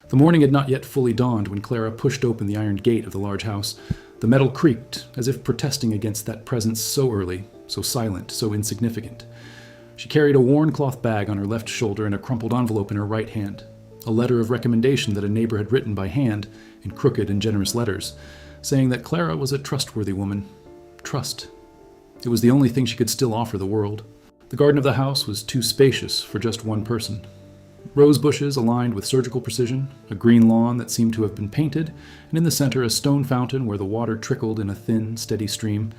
The morning had not yet fully dawned when Clara pushed open the iron gate of the large house. The metal creaked, as if protesting against that presence so early, so silent, so insignificant. She carried a worn cloth bag on her left shoulder and a crumpled envelope in her right hand, a letter of recommendation that a neighbor had written by hand, in crooked and generous letters, saying that Clara was a trustworthy woman. Trust. It was the only thing she could still offer the world. The garden of the house was too spacious for just one person. Rose bushes aligned with surgical precision, a green lawn that seemed to have been painted, and in the center a stone fountain where the water trickled in a thin, steady stream,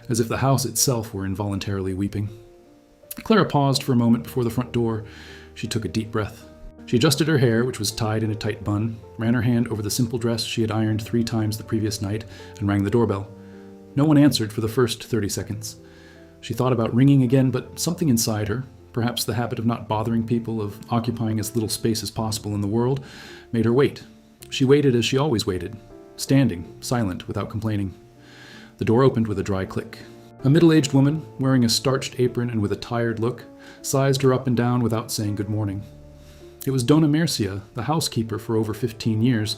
as if the house itself were involuntarily weeping. Clara paused for a moment before the front door. She took a deep breath. She adjusted her hair, which was tied in a tight bun, ran her hand over the simple dress she had ironed 3 times the previous night, and rang the doorbell. No one answered for the first 30 seconds. She thought about ringing again, but something inside her, perhaps the habit of not bothering people, of occupying as little space as possible in the world, made her wait. She waited as she always waited, standing, silent, without complaining. The door opened with a dry click. A middle-aged woman, wearing a starched apron and with a tired look, sized her up and down without saying good morning. It was Dona Mercia, the housekeeper for over 15 years.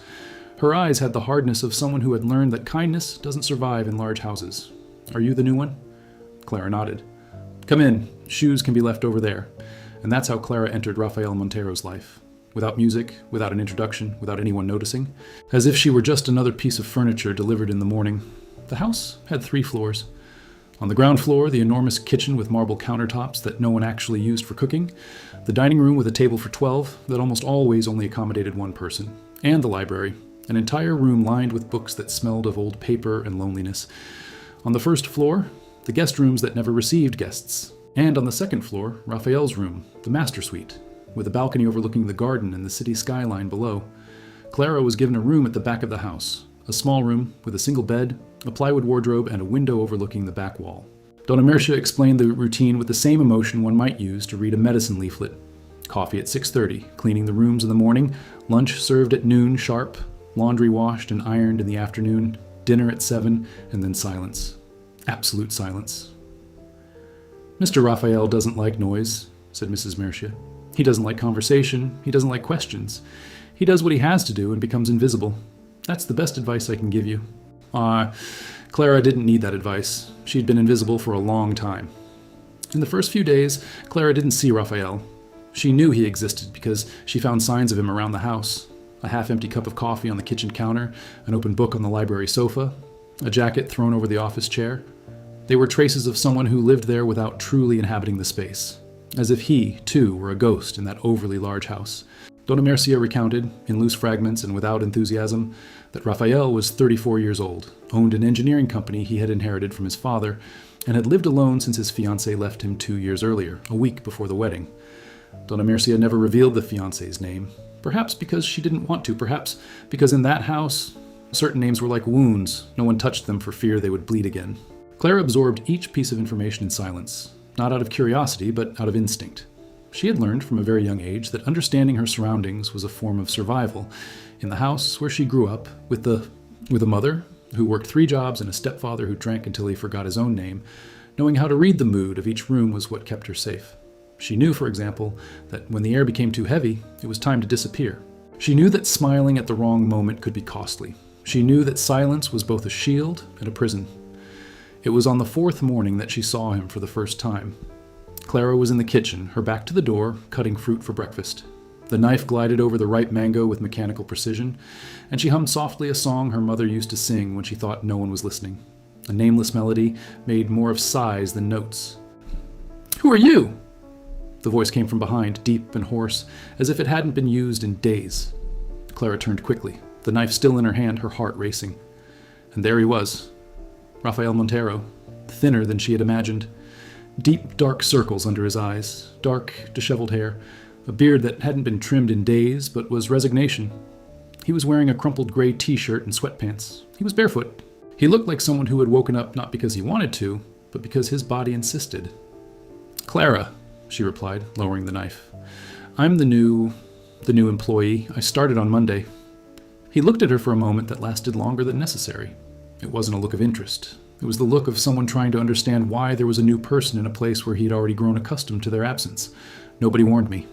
Her eyes had the hardness of someone who had learned that kindness doesn't survive in large houses. "Are you the new one?" Clara nodded. "Come in. Shoes can be left over there." And that's how Clara entered Rafael Montero's life. Without music, without an introduction, without anyone noticing. As if she were just another piece of furniture delivered in the morning. The house had 3 floors. On the ground floor, the enormous kitchen with marble countertops that no one actually used for cooking, the dining room with a table for 12 that almost always only accommodated one person, and the library, an entire room lined with books that smelled of old paper and loneliness. On the first floor, the guest rooms that never received guests, and on the second floor, Raphael's room, the master suite, with a balcony overlooking the garden and the city skyline below. Clara was given a room at the back of the house, a small room with a single bed, a plywood wardrobe, and a window overlooking the back wall. Dona Mercia explained the routine with the same emotion one might use to read a medicine leaflet. Coffee at 6:30, cleaning the rooms in the morning, lunch served at noon sharp, laundry washed and ironed in the afternoon, dinner at 7, and then silence. Absolute silence. "Mr. Raphael doesn't like noise," said Mrs. Mercia. "He doesn't like conversation. He doesn't like questions. He does what he has to do and becomes invisible. That's the best advice I can give you." Clara didn't need that advice. She'd been invisible for a long time. In the first few days, Clara didn't see Raphael. She knew he existed because she found signs of him around the house. A half-empty cup of coffee on the kitchen counter, an open book on the library sofa, a jacket thrown over the office chair. They were traces of someone who lived there without truly inhabiting the space, as if he, too, were a ghost in that overly large house. Dona Mercia recounted, in loose fragments and without enthusiasm, that Raphael was 34 years old, owned an engineering company he had inherited from his father, and had lived alone since his fiancée left him 2 years earlier, a week before the wedding. Dona Mercia never revealed the fiancé's name, perhaps because she didn't want to, perhaps because in that house, certain names were like wounds. No one touched them for fear they would bleed again. Clara absorbed each piece of information in silence, not out of curiosity, but out of instinct. She had learned from a very young age that understanding her surroundings was a form of survival. In the house where she grew up, with a mother who worked 3 jobs and a stepfather who drank until he forgot his own name, knowing how to read the mood of each room was what kept her safe. She knew, for example, that when the air became too heavy, it was time to disappear. She knew that smiling at the wrong moment could be costly. She knew that silence was both a shield and a prison. It was on the 4th morning that she saw him for the first time. Clara was in the kitchen, her back to the door, cutting fruit for breakfast. The knife glided over the ripe mango with mechanical precision, and she hummed softly a song her mother used to sing when she thought no one was listening. A nameless melody made more of sighs than notes. "Who are you?" The voice came from behind, deep and hoarse, as if it hadn't been used in days. Clara turned quickly, the knife still in her hand, her heart racing. And there he was, Rafael Montero, thinner than she had imagined. Deep, dark circles under his eyes, dark, disheveled hair, a beard that hadn't been trimmed in days, but was resignation. He was wearing a crumpled gray t-shirt and sweatpants. He was barefoot. He looked like someone who had woken up not because he wanted to, but because his body insisted. "Clara," she replied, lowering the knife. "I'm the new employee. I started on Monday." He looked at her for a moment that lasted longer than necessary. It wasn't a look of interest. It was the look of someone trying to understand why there was a new person in a place where he'd already grown accustomed to their absence. "Nobody warned me."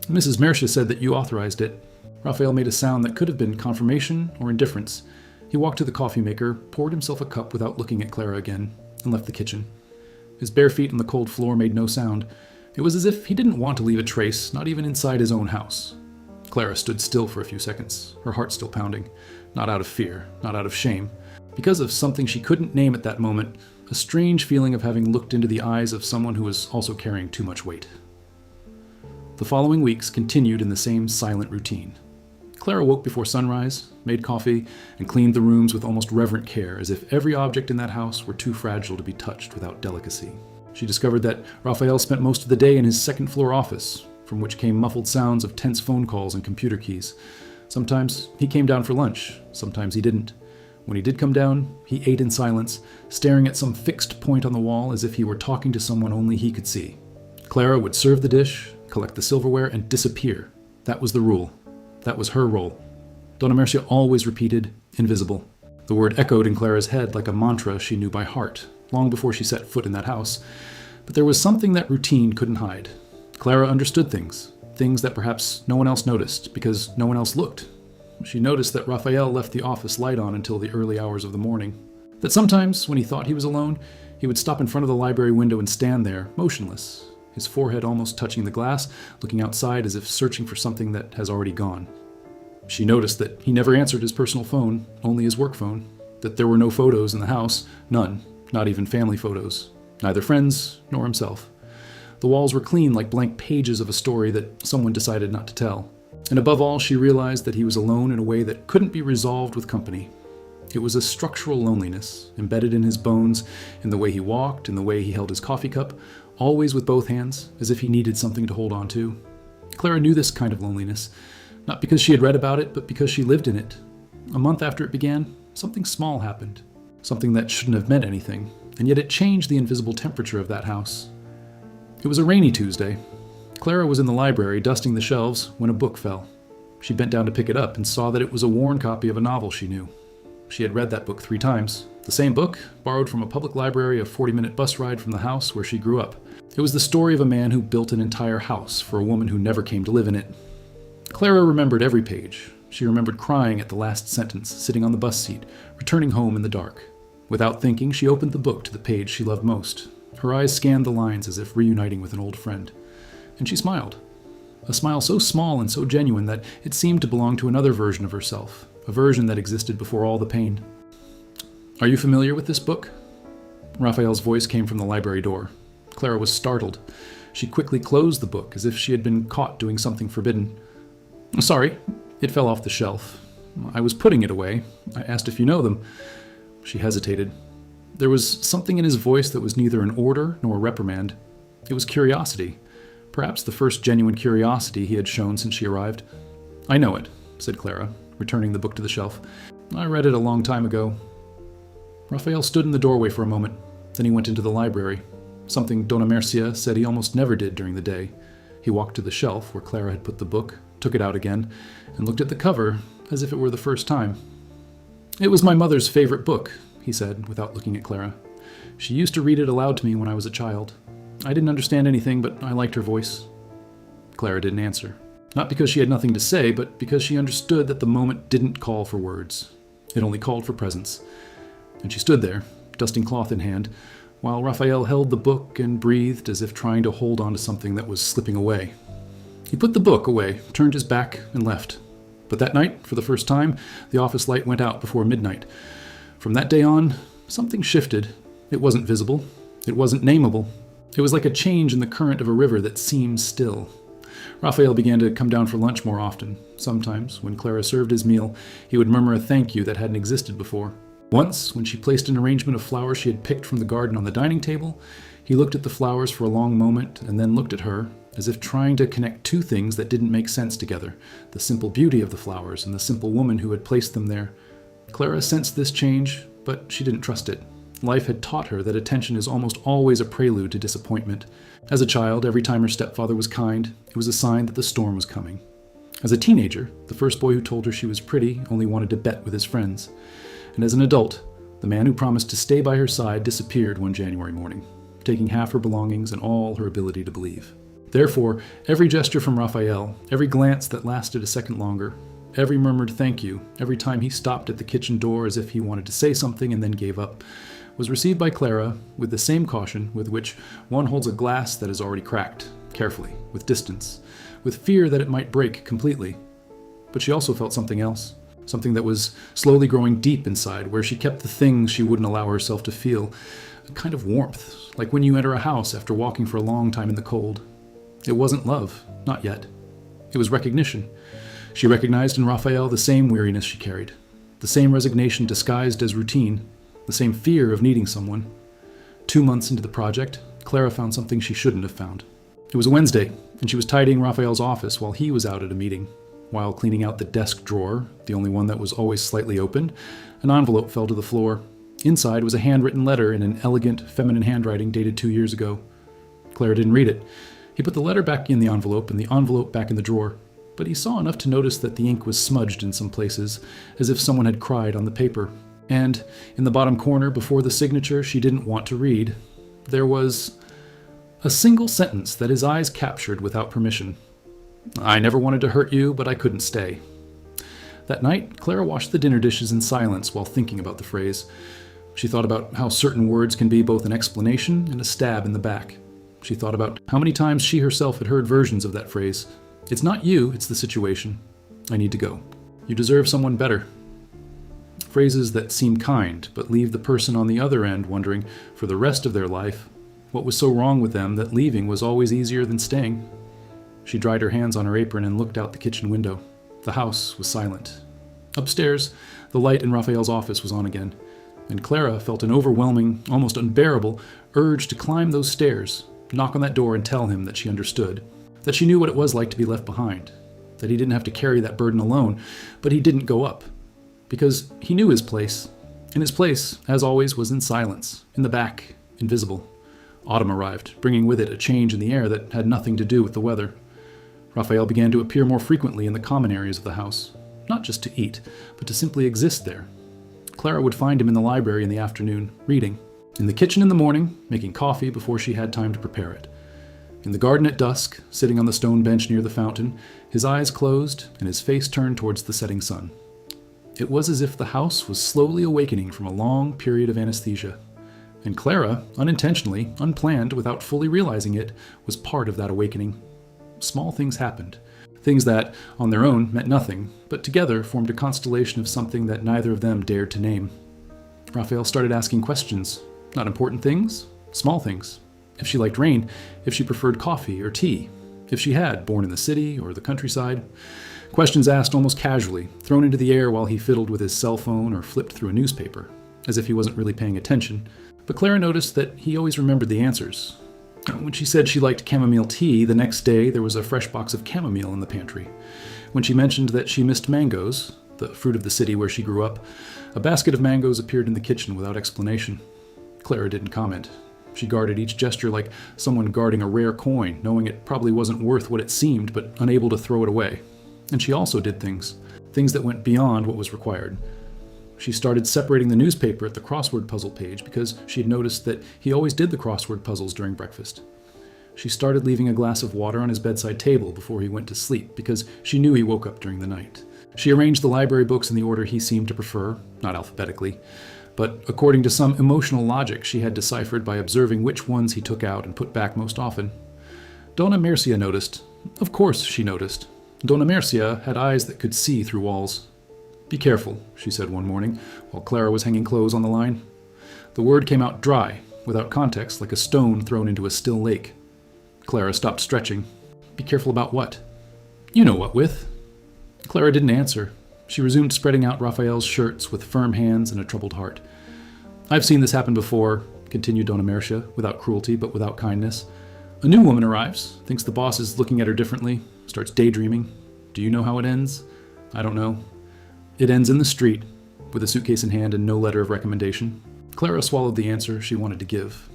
"Mrs. Mercia said that you authorized it." Raphael made a sound that could have been confirmation or indifference. He walked to the coffee maker, poured himself a cup without looking at Clara again, and left the kitchen. His bare feet on the cold floor made no sound. It was as if he didn't want to leave a trace, not even inside his own house. Clara stood still for a few seconds, her heart still pounding, not out of fear, not out of shame. Because of something she couldn't name at that moment, a strange feeling of having looked into the eyes of someone who was also carrying too much weight. The following weeks continued in the same silent routine. Clara woke before sunrise, made coffee, and cleaned the rooms with almost reverent care, as if every object in that house were too fragile to be touched without delicacy. She discovered that Raphael spent most of the day in his second-floor office, from which came muffled sounds of tense phone calls and computer keys. Sometimes he came down for lunch, sometimes he didn't. When he did come down, he ate in silence, staring at some fixed point on the wall as if he were talking to someone only he could see. Clara would serve the dish, collect the silverware, and disappear. That was the rule. That was her role. Donna Mercia always repeated, invisible. The word echoed in Clara's head like a mantra she knew by heart, long before she set foot in that house. But there was something that routine couldn't hide. Clara understood things that perhaps no one else noticed, because no one else looked. She noticed that Raphael left the office light on until the early hours of the morning. That sometimes, when he thought he was alone, he would stop in front of the library window and stand there, motionless, his forehead almost touching the glass, looking outside as if searching for something that has already gone. She noticed that he never answered his personal phone, only his work phone, that there were no photos in the house, none, not even family photos, neither friends nor himself. The walls were clean like blank pages of a story that someone decided not to tell. And above all, she realized that he was alone in a way that couldn't be resolved with company. It was a structural loneliness, embedded in his bones, in the way he walked, in the way he held his coffee cup, always with both hands, as if he needed something to hold on to. Clara knew this kind of loneliness, not because she had read about it, but because she lived in it. A month after it began, something small happened, something that shouldn't have meant anything, and yet it changed the invisible temperature of that house. It was a rainy Tuesday. Clara was in the library dusting the shelves when a book fell. She bent down to pick it up and saw that it was a worn copy of a novel she knew. She had read that book 3 times. The same book, borrowed from a public library a 40-minute bus ride from the house where she grew up. It was the story of a man who built an entire house for a woman who never came to live in it. Clara remembered every page. She remembered crying at the last sentence, sitting on the bus seat, returning home in the dark. Without thinking, she opened the book to the page she loved most. Her eyes scanned the lines as if reuniting with an old friend. And she smiled. A smile so small and so genuine that it seemed to belong to another version of herself, a version that existed before all the pain. "Are you familiar with this book?" Raphael's voice came from the library door. Clara was startled. She quickly closed the book as if she had been caught doing something forbidden. "Sorry, it fell off the shelf. I was putting it away. I asked if you know them." She hesitated. There was something in his voice that was neither an order nor a reprimand. It was curiosity. Perhaps the first genuine curiosity he had shown since she arrived. "I know it," said Clara, returning the book to the shelf. "I read it a long time ago." Raphael stood in the doorway for a moment. Then he went into the library, something Donna Mercia said he almost never did during the day. He walked to the shelf where Clara had put the book, took it out again, and looked at the cover as if it were the first time. "It was my mother's favorite book," he said, without looking at Clara. "She used to read it aloud to me when I was a child. I didn't understand anything, but I liked her voice." Clara didn't answer. Not because she had nothing to say, but because she understood that the moment didn't call for words. It only called for presence. And she stood there, dusting cloth in hand, while Raphael held the book and breathed as if trying to hold on to something that was slipping away. He put the book away, turned his back, and left. But that night, for the first time, the office light went out before midnight. From that day on, something shifted. It wasn't visible. It wasn't nameable. It was like a change in the current of a river that seems still. Raphael began to come down for lunch more often. Sometimes, when Clara served his meal, he would murmur a thank you that hadn't existed before. Once, when she placed an arrangement of flowers she had picked from the garden on the dining table, he looked at the flowers for a long moment and then looked at her, as if trying to connect 2 things that didn't make sense together, the simple beauty of the flowers and the simple woman who had placed them there. Clara sensed this change, but she didn't trust it. Life had taught her that attention is almost always a prelude to disappointment. As a child, every time her stepfather was kind, it was a sign that the storm was coming. As a teenager, the first boy who told her she was pretty only wanted to bet with his friends. And as an adult, the man who promised to stay by her side disappeared one January morning, taking half her belongings and all her ability to believe. Therefore, every gesture from Raphael, every glance that lasted a second longer, every murmured thank you, every time he stopped at the kitchen door as if he wanted to say something and then gave up, was received by Clara with the same caution with which one holds a glass that is already cracked, carefully, with distance, with fear that it might break completely. But she also felt something else, something that was slowly growing deep inside, where she kept the things she wouldn't allow herself to feel, a kind of warmth, like when you enter a house after walking for a long time in the cold. It wasn't love, not yet. It was recognition. She recognized in Raphael the same weariness she carried, the same resignation disguised as routine, the same fear of needing someone. 2 months into the project, Clara found something she shouldn't have found. It was a Wednesday, and she was tidying Raphael's office while he was out at a meeting. While cleaning out the desk drawer, the only one that was always slightly open, an envelope fell to the floor. Inside was a handwritten letter in an elegant, feminine handwriting dated 2 years ago. Clara didn't read it. He put the letter back in the envelope and the envelope back in the drawer, but he saw enough to notice that the ink was smudged in some places, as if someone had cried on the paper. And in the bottom corner, before the signature she didn't want to read, there was a single sentence that his eyes captured without permission. "I never wanted to hurt you, but I couldn't stay." That night, Clara washed the dinner dishes in silence while thinking about the phrase. She thought about how certain words can be both an explanation and a stab in the back. She thought about how many times she herself had heard versions of that phrase. "It's not you, it's the situation. I need to go. You deserve someone better." Phrases that seem kind, but leave the person on the other end wondering, for the rest of their life, what was so wrong with them that leaving was always easier than staying. She dried her hands on her apron and looked out the kitchen window. The house was silent. Upstairs, the light in Raphael's office was on again, and Clara felt an overwhelming, almost unbearable, urge to climb those stairs, knock on that door and tell him that she understood, that she knew what it was like to be left behind, that he didn't have to carry that burden alone, but he didn't go up, because he knew his place, and his place, as always, was in silence, in the back, invisible. Autumn arrived, bringing with it a change in the air that had nothing to do with the weather. Raphael began to appear more frequently in the common areas of the house, not just to eat, but to simply exist there. Clara would find him in the library in the afternoon, reading. In the kitchen in the morning, making coffee before she had time to prepare it. In the garden at dusk, sitting on the stone bench near the fountain, his eyes closed and his face turned towards the setting sun. It was as if the house was slowly awakening from a long period of anesthesia. And Clara, unintentionally, unplanned, without fully realizing it, was part of that awakening. Small things happened. Things that, on their own, meant nothing, but together formed a constellation of something that neither of them dared to name. Raphael started asking questions. Not important things, small things. If she liked rain, if she preferred coffee or tea, if she had, born in the city or the countryside. Questions asked almost casually, thrown into the air while he fiddled with his cell phone or flipped through a newspaper, as if he wasn't really paying attention. But Clara noticed that he always remembered the answers. When she said she liked chamomile tea, the next day there was a fresh box of chamomile in the pantry. When she mentioned that she missed mangoes, the fruit of the city where she grew up, a basket of mangoes appeared in the kitchen without explanation. Clara didn't comment. She guarded each gesture like someone guarding a rare coin, knowing it probably wasn't worth what it seemed, but unable to throw it away. And she also did things that went beyond what was required. She started separating the newspaper at the crossword puzzle page because she had noticed that he always did the crossword puzzles during breakfast. She started leaving a glass of water on his bedside table before he went to sleep because she knew he woke up during the night. She arranged the library books in the order he seemed to prefer, not alphabetically, but according to some emotional logic she had deciphered by observing which ones he took out and put back most often. Donna Mercia noticed. Of course she noticed. Donna Mercia had eyes that could see through walls. "Be careful," she said one morning, while Clara was hanging clothes on the line. The word came out dry, without context, like a stone thrown into a still lake. Clara stopped stretching. "Be careful about what?" "You know what with." Clara didn't answer. She resumed spreading out Raphael's shirts with firm hands and a troubled heart. "I've seen this happen before," continued Donna Mercia, without cruelty but without kindness. "A new woman arrives, thinks the boss is looking at her differently, starts daydreaming. Do you know how it ends? I don't know. It ends in the street, with a suitcase in hand and no letter of recommendation." Clara swallowed the answer she wanted to give.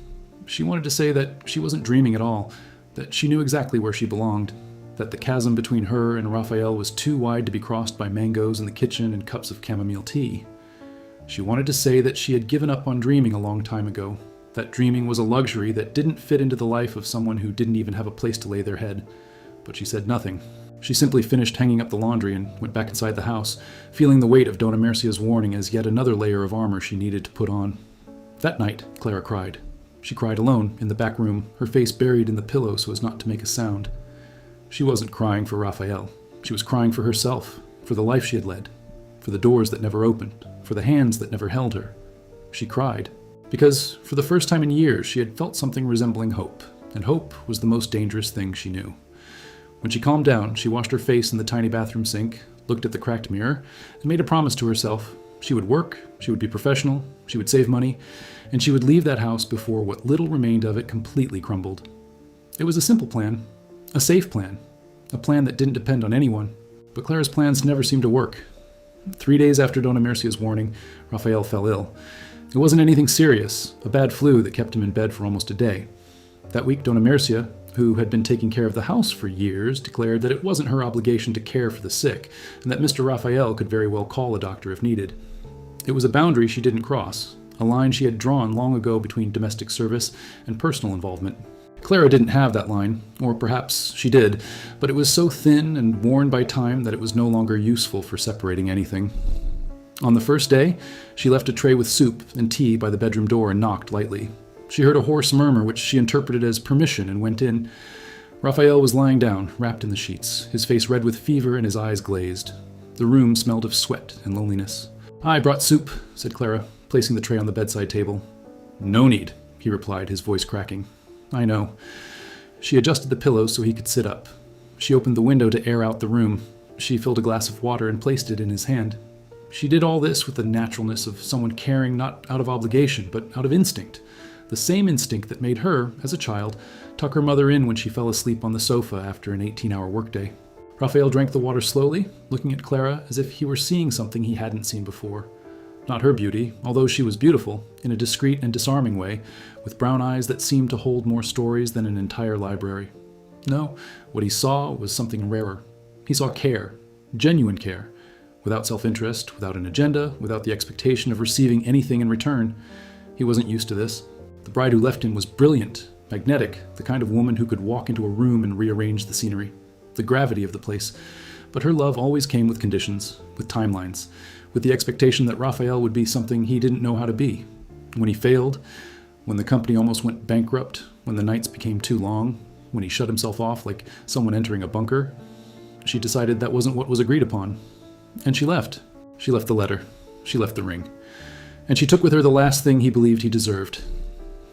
She wanted to say that she wasn't dreaming at all, that she knew exactly where she belonged, that the chasm between her and Raphael was too wide to be crossed by mangoes in the kitchen and cups of chamomile tea. She wanted to say that she had given up on dreaming a long time ago, that dreaming was a luxury that didn't fit into the life of someone who didn't even have a place to lay their head. But she said nothing. She simply finished hanging up the laundry and went back inside the house, feeling the weight of Dona Mercia's warning as yet another layer of armor she needed to put on. That night, Clara cried. She cried alone, in the back room, her face buried in the pillow so as not to make a sound. She wasn't crying for Raphael. She was crying for herself, for the life she had led, for the doors that never opened, for the hands that never held her. She cried because, for the first time in years, she had felt something resembling hope, and hope was the most dangerous thing she knew. When she calmed down, she washed her face in the tiny bathroom sink, looked at the cracked mirror, and made a promise to herself. She would work, she would be professional, she would save money, and she would leave that house before what little remained of it completely crumbled. It was a simple plan, a safe plan, a plan that didn't depend on anyone, but Clara's plans never seemed to work. 3 days after Dona Mercia's warning, Raphael fell ill. It wasn't anything serious, a bad flu that kept him in bed for almost a day. That week, Dona Mercia, who had been taking care of the house for years, declared that it wasn't her obligation to care for the sick, and that Mr. Raphael could very well call a doctor if needed. It was a boundary she didn't cross, a line she had drawn long ago between domestic service and personal involvement. Clara didn't have that line, or perhaps she did, but it was so thin and worn by time that it was no longer useful for separating anything. On the first day, she left a tray with soup and tea by the bedroom door and knocked lightly. She heard a hoarse murmur which she interpreted as permission and went in. Raphael was lying down, wrapped in the sheets, his face red with fever and his eyes glazed. The room smelled of sweat and loneliness. "I brought soup," said Clara, placing the tray on the bedside table. "No need," he replied, his voice cracking. "I know." She adjusted the pillows so he could sit up. She opened the window to air out the room. She filled a glass of water and placed it in his hand. She did all this with the naturalness of someone caring not out of obligation, but out of instinct. The same instinct that made her, as a child, tuck her mother in when she fell asleep on the sofa after an 18-hour workday. Raphael drank the water slowly, looking at Clara as if he were seeing something he hadn't seen before. Not her beauty, although she was beautiful, in a discreet and disarming way, with brown eyes that seemed to hold more stories than an entire library. No, what he saw was something rarer. He saw care, genuine care, without self-interest, without an agenda, without the expectation of receiving anything in return. He wasn't used to this. The bride who left him was brilliant, magnetic, the kind of woman who could walk into a room and rearrange the scenery, the gravity of the place. But her love always came with conditions, with timelines, with the expectation that Raphael would be something he didn't know how to be. When he failed, when the company almost went bankrupt, when the nights became too long, when he shut himself off like someone entering a bunker, she decided that wasn't what was agreed upon. And she left. She left the letter. She left the ring. And she took with her the last thing he believed he deserved.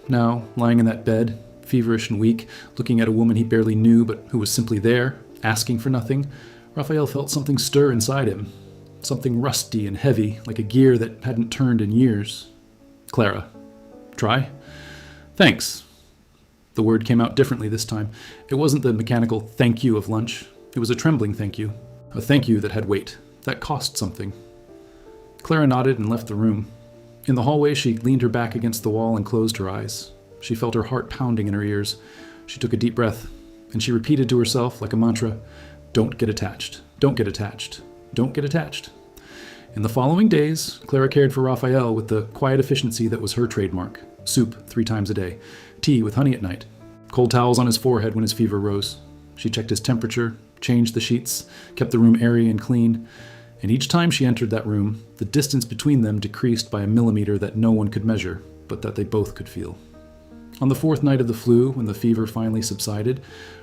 Now, lying in that bed, feverish and weak, looking at a woman he barely knew but who was simply there, asking for nothing, Raphael felt something stir inside him. Something rusty and heavy, like a gear that hadn't turned in years. "Clara." "Try?" "Thanks." The word came out differently this time. It wasn't the mechanical thank you of lunch. It was a trembling thank you. A thank you that had weight. That cost something. Clara nodded and left the room. In the hallway, she leaned her back against the wall and closed her eyes. She felt her heart pounding in her ears. She took a deep breath, and she repeated to herself like a mantra, "Don't get attached. Don't get attached. Don't get attached." In the following days, Clara cared for Raphael with the quiet efficiency that was her trademark. Soup 3 times a day, tea with honey at night, cold towels on his forehead when his fever rose. She checked his temperature, changed the sheets, kept the room airy and clean, and each time she entered that room, the distance between them decreased by a millimeter that no one could measure, but that they both could feel. On the 4th night of the flu, when the fever finally subsided,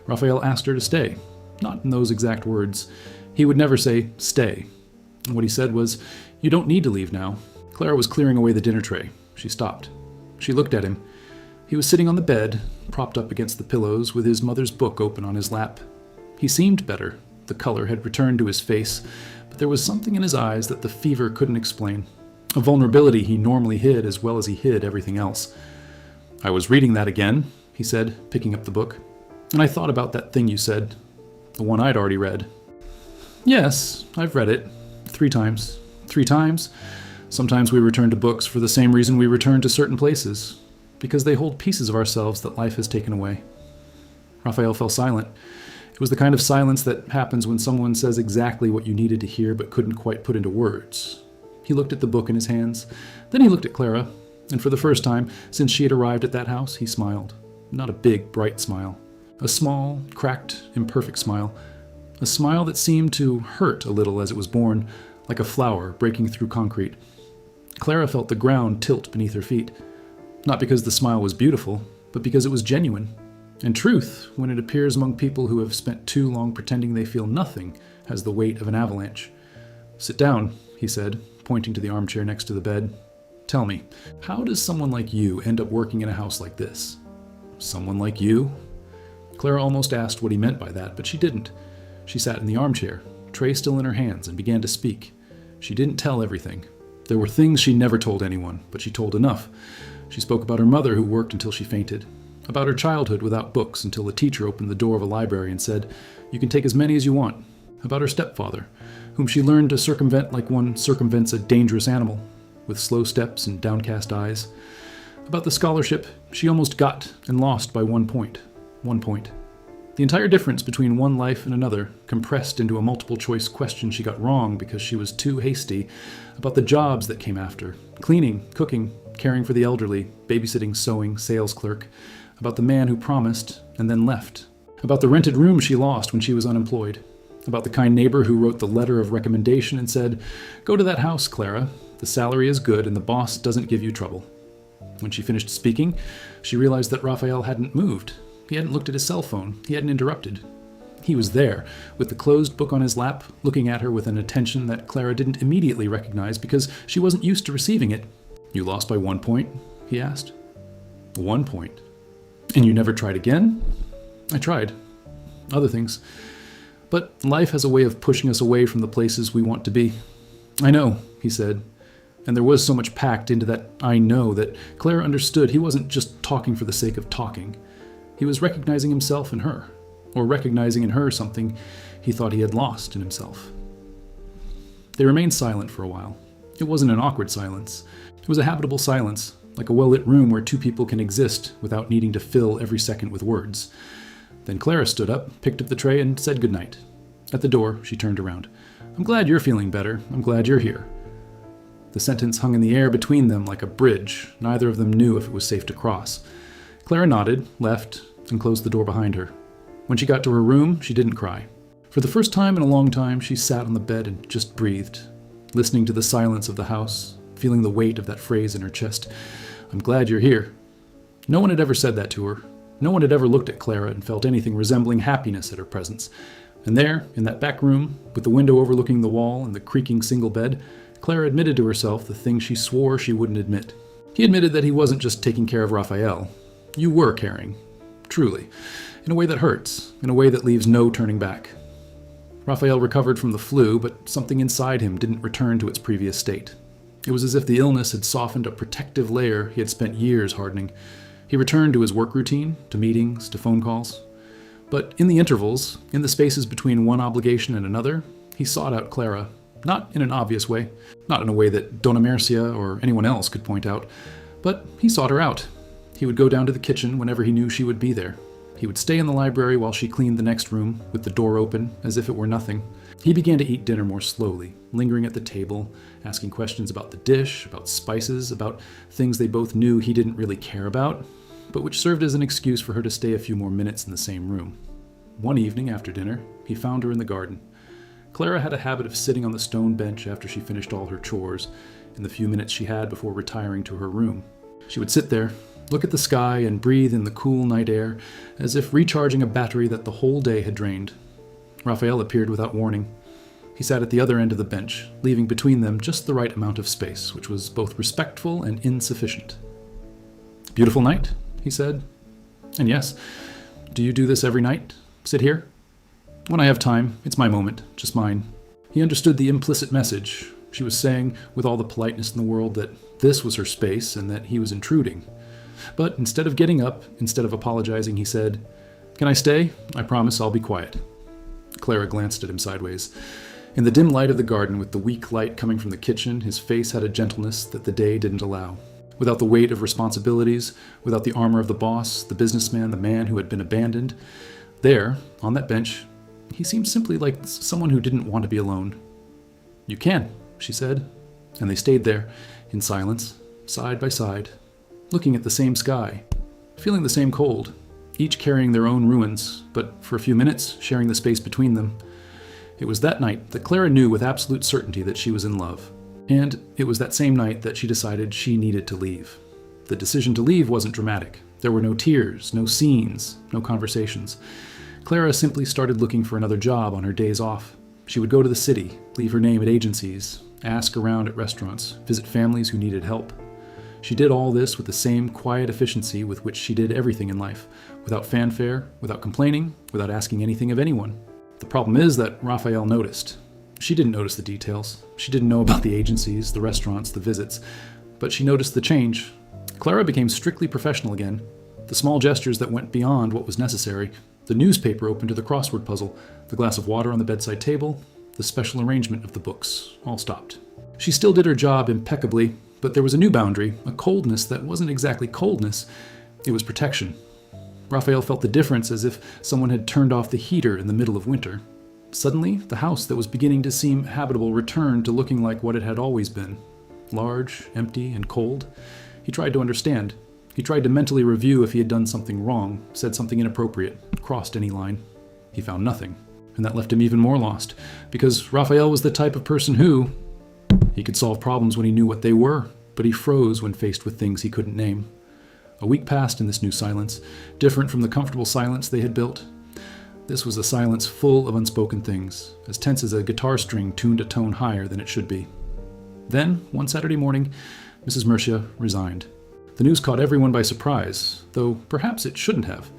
Raphael asked her to stay. Not in those exact words. He would never say, "Stay." What he said was, "You don't need to leave now." Clara was clearing away the dinner tray. She stopped. She looked at him. He was sitting on the bed, propped up against the pillows, with his mother's book open on his lap. He seemed better. The color had returned to his face, but there was something in his eyes that the fever couldn't explain. A vulnerability he normally hid as well as he hid everything else. "I was reading that again," he said, picking up the book. "And I thought about that thing you said, the one I'd already read." "Yes, I've read it. 3 times. 3 times? Sometimes we return to books for the same reason we return to certain places, because they hold pieces of ourselves that life has taken away." Raphael fell silent. It was the kind of silence that happens when someone says exactly what you needed to hear but couldn't quite put into words. He looked at the book in his hands. Then he looked at Clara, and for the first time since she had arrived at that house, he smiled. Not a big, bright smile. A small, cracked, imperfect smile. a smile that seemed to hurt a little as it was born, like a flower breaking through concrete. Clara felt the ground tilt beneath her feet, not because the smile was beautiful, but because it was genuine. And truth, when it appears among people who have spent too long pretending they feel nothing, has the weight of an avalanche. "Sit down," he said, pointing to the armchair next to the bed. "Tell me, how does someone like you end up working in a house like this?" "Someone like you?" Clara almost asked what he meant by that, but she didn't. She sat in the armchair, tray still in her hands, and began to speak. She didn't tell everything. There were things she never told anyone, but she told enough. She spoke about her mother who worked until she fainted, about her childhood without books until a teacher opened the door of a library and said, "You can take as many as you want," about her stepfather, whom she learned to circumvent like one circumvents a dangerous animal, with slow steps and downcast eyes, about the scholarship she almost got and lost by 1 point. 1 point. The entire difference between one life and another, compressed into a multiple-choice question she got wrong because she was too hasty, about the jobs that came after, cleaning, cooking, caring for the elderly, babysitting, sewing, sales clerk, about the man who promised and then left, about the rented room she lost when she was unemployed, about the kind neighbor who wrote the letter of recommendation and said, "Go to that house, Clara. The salary is good and the boss doesn't give you trouble." When she finished speaking, she realized that Raphael hadn't moved. He hadn't looked at his cell phone. He hadn't interrupted. He was there, with the closed book on his lap, looking at her with an attention that Clara didn't immediately recognize because she wasn't used to receiving it. "You lost by 1 point?" he asked. 1 point. "And you never tried again?" "I tried. Other things. But life has a way of pushing us away from the places we want to be." "I know," he said. And there was so much packed into that "I know" that Clara understood he wasn't just talking for the sake of talking. He was recognizing himself in her, or recognizing in her something he thought he had lost in himself. They remained silent for a while. It wasn't an awkward silence. It was a habitable silence, like a well-lit room where two people can exist without needing to fill every second with words. Then Clara stood up, picked up the tray, and said goodnight. At the door, she turned around. "I'm glad you're feeling better. I'm glad you're here." The sentence hung in the air between them like a bridge. Neither of them knew if it was safe to cross. Clara nodded, left, and closed the door behind her. When she got to her room, she didn't cry. For the first time in a long time, she sat on the bed and just breathed, listening to the silence of the house, feeling the weight of that phrase in her chest. "I'm glad you're here." No one had ever said that to her. No one had ever looked at Clara and felt anything resembling happiness at her presence. And there, in that back room, with the window overlooking the wall and the creaking single bed, Clara admitted to herself the thing she swore she wouldn't admit. He admitted that he wasn't just taking care of Raphael. You were caring. Truly. In a way that hurts. In a way that leaves no turning back. Raphael recovered from the flu, but something inside him didn't return to its previous state. It was as if the illness had softened a protective layer he had spent years hardening. He returned to his work routine, to meetings, to phone calls. But in the intervals, in the spaces between one obligation and another, he sought out Clara. Not in an obvious way, not in a way that Donna Mercia or anyone else could point out, but he sought her out. He would go down to the kitchen whenever he knew she would be there. He would stay in the library while she cleaned the next room, with the door open, as if it were nothing. He began to eat dinner more slowly, lingering at the table, asking questions about the dish, about spices, about things they both knew he didn't really care about, but which served as an excuse for her to stay a few more minutes in the same room. One evening after dinner, he found her in the garden. Clara had a habit of sitting on the stone bench after she finished all her chores, in the few minutes she had before retiring to her room. She would sit there, look at the sky, and breathe in the cool night air, as if recharging a battery that the whole day had drained. Raphael appeared without warning. He sat at the other end of the bench, leaving between them just the right amount of space, which was both respectful and insufficient. "Beautiful night?" he said. "And yes. Do you do this every night? Sit here?" "When I have time. It's my moment. Just mine." He understood the implicit message. She was saying, with all the politeness in the world, that this was her space and that he was intruding. But instead of getting up, instead of apologizing, he said, "Can I stay? I promise I'll be quiet." Clara glanced at him sideways. In the dim light of the garden, with the weak light coming from the kitchen, his face had a gentleness that the day didn't allow. Without the weight of responsibilities, without the armor of the boss, the businessman, the man who had been abandoned, there, on that bench, he seemed simply like someone who didn't want to be alone. "You can," she said, and they stayed there, in silence, side by side, looking at the same sky, feeling the same cold, each carrying their own ruins, but for a few minutes sharing the space between them. It was that night that Clara knew with absolute certainty that she was in love. And it was that same night that she decided she needed to leave. The decision to leave wasn't dramatic. There were no tears, no scenes, no conversations. Clara simply started looking for another job on her days off. She would go to the city, leave her name at agencies, ask around at restaurants, visit families who needed help. She did all this with the same quiet efficiency with which she did everything in life, without fanfare, without complaining, without asking anything of anyone. The problem is that Raphael noticed. She didn't notice the details. She didn't know about the agencies, the restaurants, the visits, but she noticed the change. Clara became strictly professional again. The small gestures that went beyond what was necessary, the newspaper open to the crossword puzzle, the glass of water on the bedside table, the special arrangement of the books, all stopped. She still did her job impeccably, but there was a new boundary, a coldness that wasn't exactly coldness. It was protection. Raphael felt the difference as if someone had turned off the heater in the middle of winter. Suddenly, the house that was beginning to seem habitable returned to looking like what it had always been. Large, empty, and cold. He tried to understand. He tried to mentally review if he had done something wrong, said something inappropriate, crossed any line. He found nothing, and that left him even more lost, because Raphael was the type of person who... He could solve problems when he knew what they were, but he froze when faced with things he couldn't name. A week passed in this new silence, different from the comfortable silence they had built. This was a silence full of unspoken things, as tense as a guitar string tuned a tone higher than it should be. Then, one Saturday morning, Mrs. Mercia resigned. The news caught everyone by surprise, though perhaps it shouldn't have.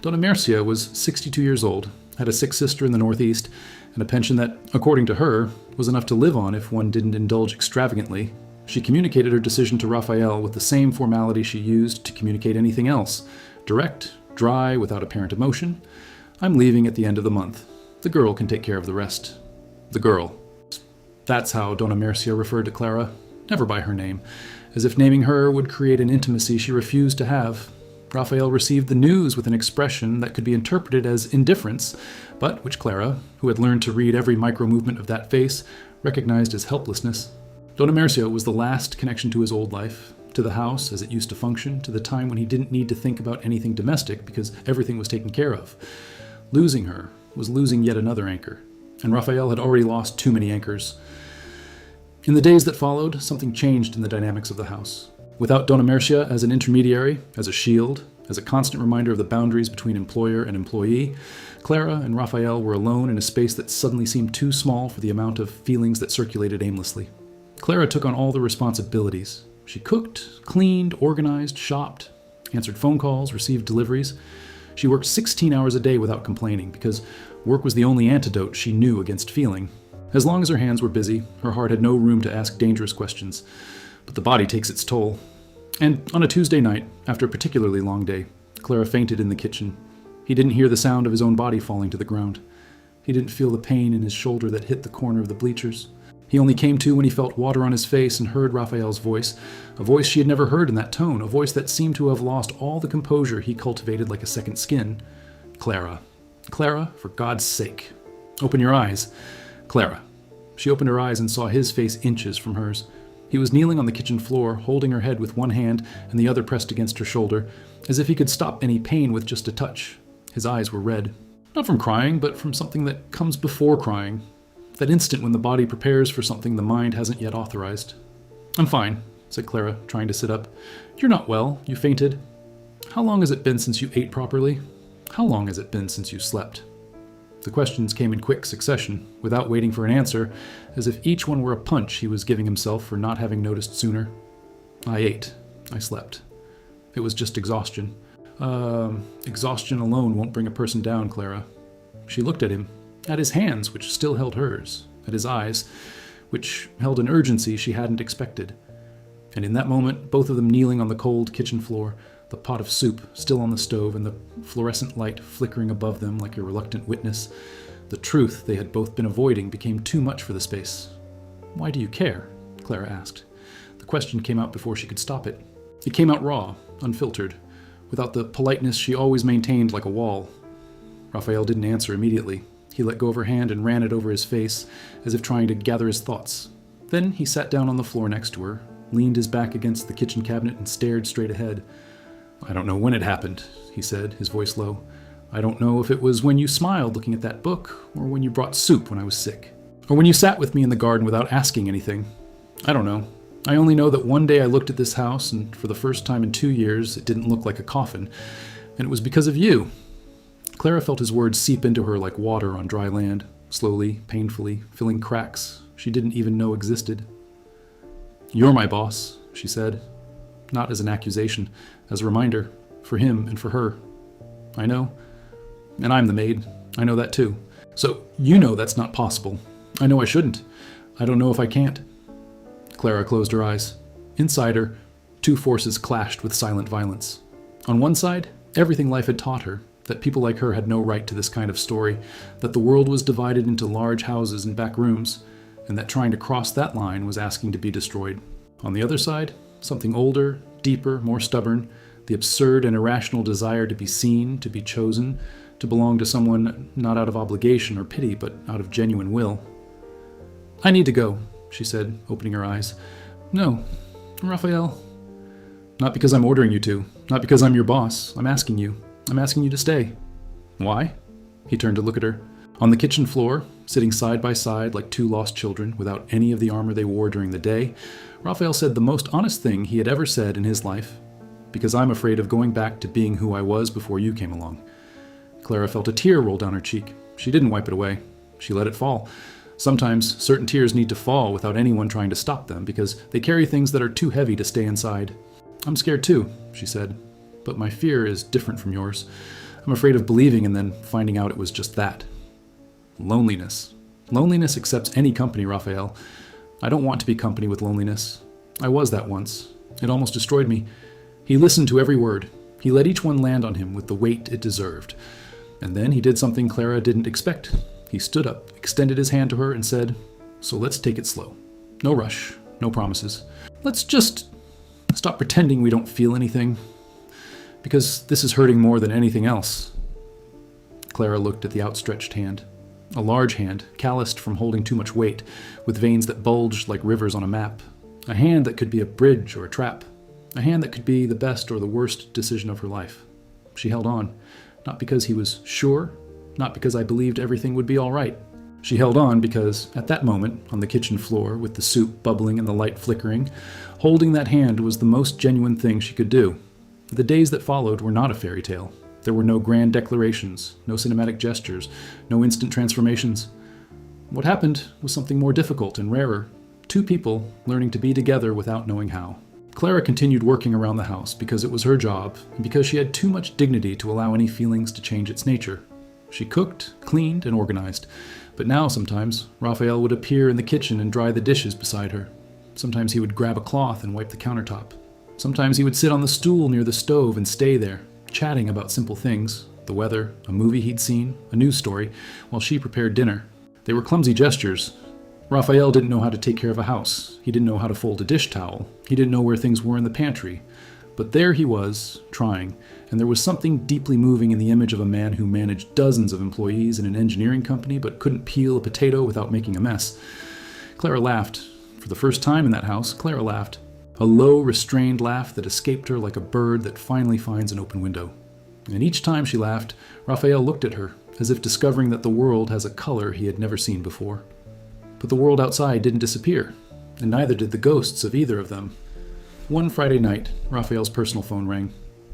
Donna Mercia was 62 years old, had a sick sister in the Northeast, and a pension that, according to her, was enough to live on if one didn't indulge extravagantly. She communicated her decision to Raphael with the same formality she used to communicate anything else. Direct, dry, without apparent emotion. I'm leaving at the end of the month. The girl can take care of the rest. The girl. That's how Donna Mercia referred to Clara, never by her name, as if naming her would create an intimacy she refused to have. Raphael received the news with an expression that could be interpreted as indifference, but which Clara, who had learned to read every micro-movement of that face, recognized as helplessness. Donna Mercia was the last connection to his old life, to the house as it used to function, to the time when he didn't need to think about anything domestic because everything was taken care of. Losing her was losing yet another anchor, and Raphael had already lost too many anchors. In the days that followed, something changed in the dynamics of the house. Without Donna Mercia as an intermediary, as a shield, as a constant reminder of the boundaries between employer and employee, Clara and Raphael were alone in a space that suddenly seemed too small for the amount of feelings that circulated aimlessly. Clara took on all the responsibilities. She cooked, cleaned, organized, shopped, answered phone calls, received deliveries. She worked 16 hours a day without complaining, because work was the only antidote she knew against feeling. As long as her hands were busy, her heart had no room to ask dangerous questions. But the body takes its toll. And on a Tuesday night, after a particularly long day, Clara fainted in the kitchen. He didn't hear the sound of his own body falling to the ground. He didn't feel the pain in his shoulder that hit the corner of the bleachers. He only came to when he felt water on his face and heard Raphael's voice, a voice she had never heard in that tone, a voice that seemed to have lost all the composure he cultivated like a second skin. Clara. Clara, for God's sake. Open your eyes. Clara. She opened her eyes and saw his face inches from hers. He was kneeling on the kitchen floor, holding her head with one hand and the other pressed against her shoulder, as if he could stop any pain with just a touch. His eyes were red. Not from crying, but from something that comes before crying. That instant when the body prepares for something the mind hasn't yet authorized. I'm fine, said Clara, trying to sit up. You're not well. You fainted. How long has it been since you ate properly? How long has it been since you slept? The questions came in quick succession, without waiting for an answer, as if each one were a punch he was giving himself for not having noticed sooner. I ate. I slept. It was just exhaustion. Exhaustion alone won't bring a person down, Clara. She looked at him, at his hands, which still held hers, at his eyes, which held an urgency she hadn't expected. And in that moment, both of them kneeling on the cold kitchen floor, the pot of soup still on the stove and the fluorescent light flickering above them like a reluctant witness, the truth they had both been avoiding became too much for the space. Why do you care? Clara asked. The question came out before she could stop it. It came out raw, unfiltered, without the politeness she always maintained like a wall. Raphael didn't answer immediately. He let go of her hand and ran it over his face, as if trying to gather his thoughts. Then he sat down on the floor next to her, leaned his back against the kitchen cabinet and stared straight ahead. I don't know when it happened, he said, his voice low. I don't know if it was when you smiled looking at that book, or when you brought soup when I was sick, or when you sat with me in the garden without asking anything. I don't know. I only know that one day I looked at this house, and for the first time in 2 years, it didn't look like a coffin. And it was because of you. Clara felt his words seep into her like water on dry land, slowly, painfully, filling cracks she didn't even know existed. "You're my boss," she said, not as an accusation, as a reminder, for him and for her. "I know. And I'm the maid. I know that too. So you know that's not possible. I know I shouldn't. I don't know if I can't." Clara closed her eyes. Inside her, two forces clashed with silent violence. On one side, everything life had taught her, that people like her had no right to this kind of story, that the world was divided into large houses and back rooms, and that trying to cross that line was asking to be destroyed. On the other side, something older, deeper, more stubborn, the absurd and irrational desire to be seen, to be chosen, to belong to someone not out of obligation or pity, but out of genuine will. "I need to go," she said, opening her eyes. "No, Raphael. Not because I'm ordering you to, not because I'm your boss. I'm asking you to stay." "Why?" He turned to look at her. On the kitchen floor, sitting side by side like two lost children without any of the armor they wore during the day, Raphael said the most honest thing he had ever said in his life. "Because I'm afraid of going back to being who I was before you came along." Clara felt a tear roll down her cheek. She didn't wipe it away. She let it fall. Sometimes certain tears need to fall without anyone trying to stop them because they carry things that are too heavy to stay inside. "I'm scared too," she said, "but my fear is different from yours. I'm afraid of believing and then finding out it was just that. Loneliness. Loneliness accepts any company, Raphael. I don't want to be company with loneliness. I was that once. It almost destroyed me." He listened to every word. He let each one land on him with the weight it deserved. And then he did something Clara didn't expect. He stood up, extended his hand to her, and said, "So let's take it slow. No rush, no promises. Let's just stop pretending we don't feel anything. Because this is hurting more than anything else." Clara looked at the outstretched hand. A large hand, calloused from holding too much weight, with veins that bulged like rivers on a map. A hand that could be a bridge or a trap. A hand that could be the best or the worst decision of her life. She held on, not because he was sure, not because I believed everything would be all right. She held on because, at that moment, on the kitchen floor, with the soup bubbling and the light flickering, holding that hand was the most genuine thing she could do. The days that followed were not a fairy tale. There were no grand declarations, no cinematic gestures, no instant transformations. What happened was something more difficult and rarer. Two people learning to be together without knowing how. Clara continued working around the house because it was her job and because she had too much dignity to allow any feelings to change its nature. She cooked, cleaned, and organized. But now, sometimes, Raphael would appear in the kitchen and dry the dishes beside her. Sometimes he would grab a cloth and wipe the countertop. Sometimes he would sit on the stool near the stove and stay there, chatting about simple things, the weather, a movie he'd seen, a news story, while she prepared dinner. They were clumsy gestures. Raphael didn't know how to take care of a house. He didn't know how to fold a dish towel. He didn't know where things were in the pantry. But there he was, trying, and there was something deeply moving in the image of a man who managed dozens of employees in an engineering company but couldn't peel a potato without making a mess. Clara laughed. For the first time in that house, Clara laughed. A low, restrained laugh that escaped her like a bird that finally finds an open window. And each time she laughed, Raphael looked at her, as if discovering that the world has a color he had never seen before. But the world outside didn't disappear, and neither did the ghosts of either of them. One Friday night, Raphael's personal phone rang,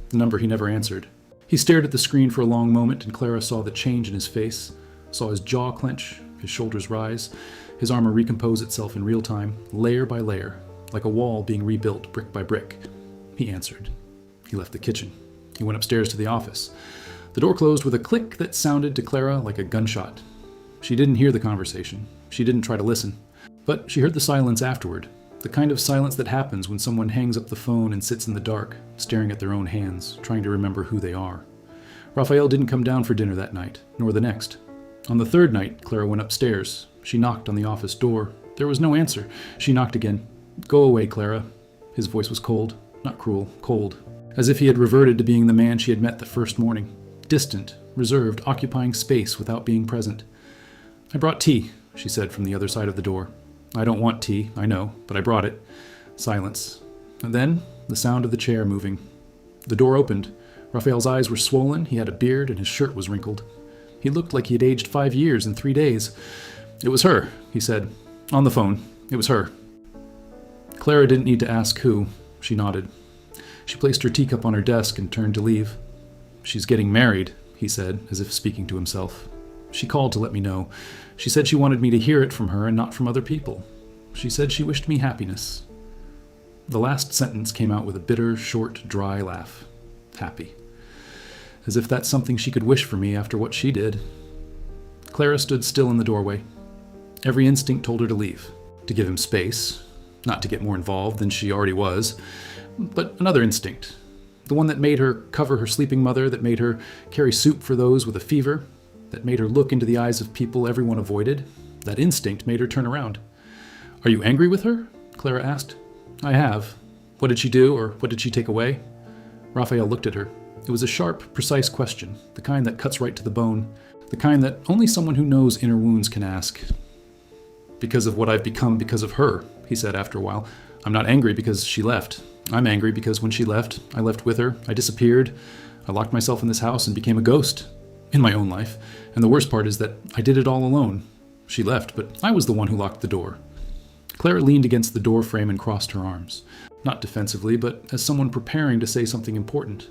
the number he never answered. He stared at the screen for a long moment, and Clara saw the change in his face, saw his jaw clench, his shoulders rise, his armor recompose itself in real time, layer by layer, like a wall being rebuilt brick by brick. He answered. He left the kitchen. He went upstairs to the office. The door closed with a click that sounded to Clara like a gunshot. She didn't hear the conversation. She didn't try to listen. But she heard the silence afterward, the kind of silence that happens when someone hangs up the phone and sits in the dark, staring at their own hands, trying to remember who they are. Raphael didn't come down for dinner that night, nor the next. On the third night, Clara went upstairs. She knocked on the office door. There was no answer. She knocked again. "Go away, Clara." His voice was cold, not cruel, cold, as if he had reverted to being the man she had met the first morning. Distant, reserved, occupying space without being present. "I brought tea," she said from the other side of the door. "I don't want tea, I know, but I brought it." Silence. And then, the sound of the chair moving. The door opened. Raphael's eyes were swollen, he had a beard, and his shirt was wrinkled. He looked like he had aged 5 years in 3 days. "It was her," he said. "On the phone. It was her." Clara didn't need to ask who. She nodded. She placed her teacup on her desk and turned to leave. "She's getting married," he said, as if speaking to himself. "She called to let me know. She said she wanted me to hear it from her and not from other people. She said she wished me happiness." The last sentence came out with a bitter, short, dry laugh. Happy. As if that's something she could wish for me after what she did. Clara stood still in the doorway. Every instinct told her to leave, to give him space, not to get more involved than she already was, but another instinct, the one that made her cover her sleeping mother, that made her carry soup for those with a fever, that made her look into the eyes of people everyone avoided, that instinct made her turn around. "Are you angry with her?" Clara asked. "I have. What did she do, or what did she take away?" Raphael looked at her. It was a sharp, precise question, the kind that cuts right to the bone, the kind that only someone who knows inner wounds can ask. "Because of what I've become because of her," he said after a while. "I'm not angry because she left. I'm angry because when she left, I left with her. I disappeared. I locked myself in this house and became a ghost. In my own life. And the worst part is that I did it all alone. She left, but I was the one who locked the door." Clara leaned against the door frame and crossed her arms. Not defensively, but as someone preparing to say something important.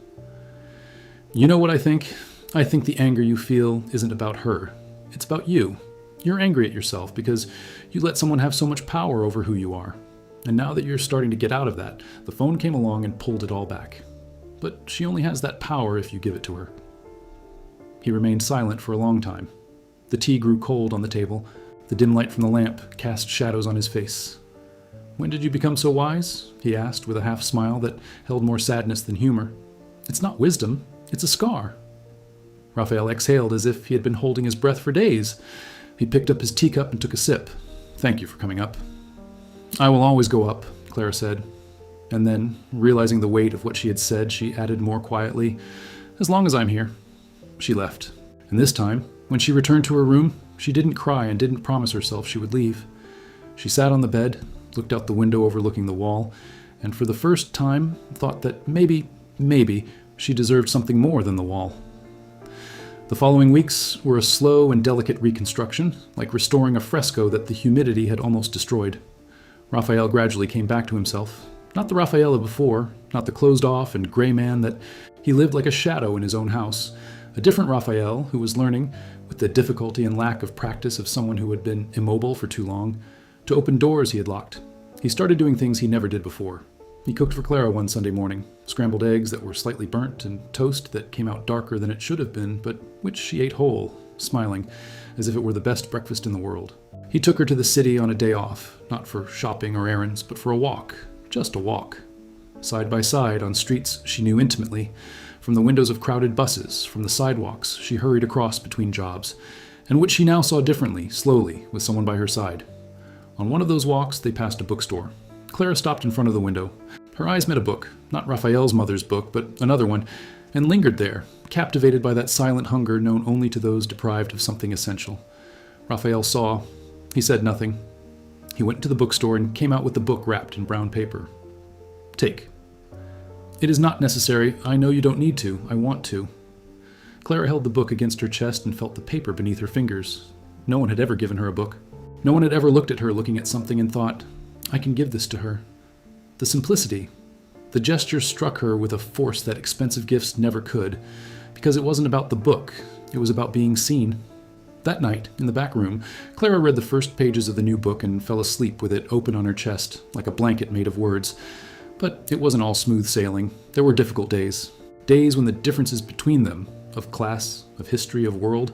"You know what I think? I think the anger you feel isn't about her. It's about you. You're angry at yourself because you let someone have so much power over who you are. And now that you're starting to get out of that, the phone came along and pulled it all back. But she only has that power if you give it to her." He remained silent for a long time. The tea grew cold on the table. The dim light from the lamp cast shadows on his face. "When did you become so wise?" he asked with a half smile that held more sadness than humor. "It's not wisdom. It's a scar." Raphael exhaled as if he had been holding his breath for days. He picked up his teacup and took a sip. "Thank you for coming up." "I will always go up," Clara said. And then, realizing the weight of what she had said, she added more quietly, "As long as I'm here." She left. And this time, when she returned to her room, she didn't cry and didn't promise herself she would leave. She sat on the bed, looked out the window overlooking the wall, and for the first time thought that maybe she deserved something more than the wall. The following weeks were a slow and delicate reconstruction, like restoring a fresco that the humidity had almost destroyed. Raphael gradually came back to himself. Not the Raphael of before, not the closed-off and gray man that he lived like a shadow in his own house. A different Raphael who was learning, with the difficulty and lack of practice of someone who had been immobile for too long, to open doors he had locked. He started doing things he never did before. He cooked for Clara one Sunday morning, scrambled eggs that were slightly burnt and toast that came out darker than it should have been, but which she ate whole, smiling, as if it were the best breakfast in the world. He took her to the city on a day off, not for shopping or errands, but for a walk, just a walk. Side by side on streets she knew intimately, from the windows of crowded buses, from the sidewalks she hurried across between jobs, and which she now saw differently, slowly, with someone by her side. On one of those walks they passed a bookstore. Clara stopped in front of the window. Her eyes met a book, not Raphael's mother's book, but another one, and lingered there, captivated by that silent hunger known only to those deprived of something essential. Raphael saw. He said nothing. He went to the bookstore and came out with the book wrapped in brown paper. "Take." "It is not necessary. I know you don't need to. I want to." Clara held the book against her chest and felt the paper beneath her fingers. No one had ever given her a book. No one had ever looked at her looking at something and thought, "I can give this to her." The simplicity. The gesture struck her with a force that expensive gifts never could, because it wasn't about the book. It was about being seen. That night, in the back room, Clara read the first pages of the new book and fell asleep with it open on her chest, like a blanket made of words. But it wasn't all smooth sailing. There were difficult days. Days when the differences between them, of class, of history, of world,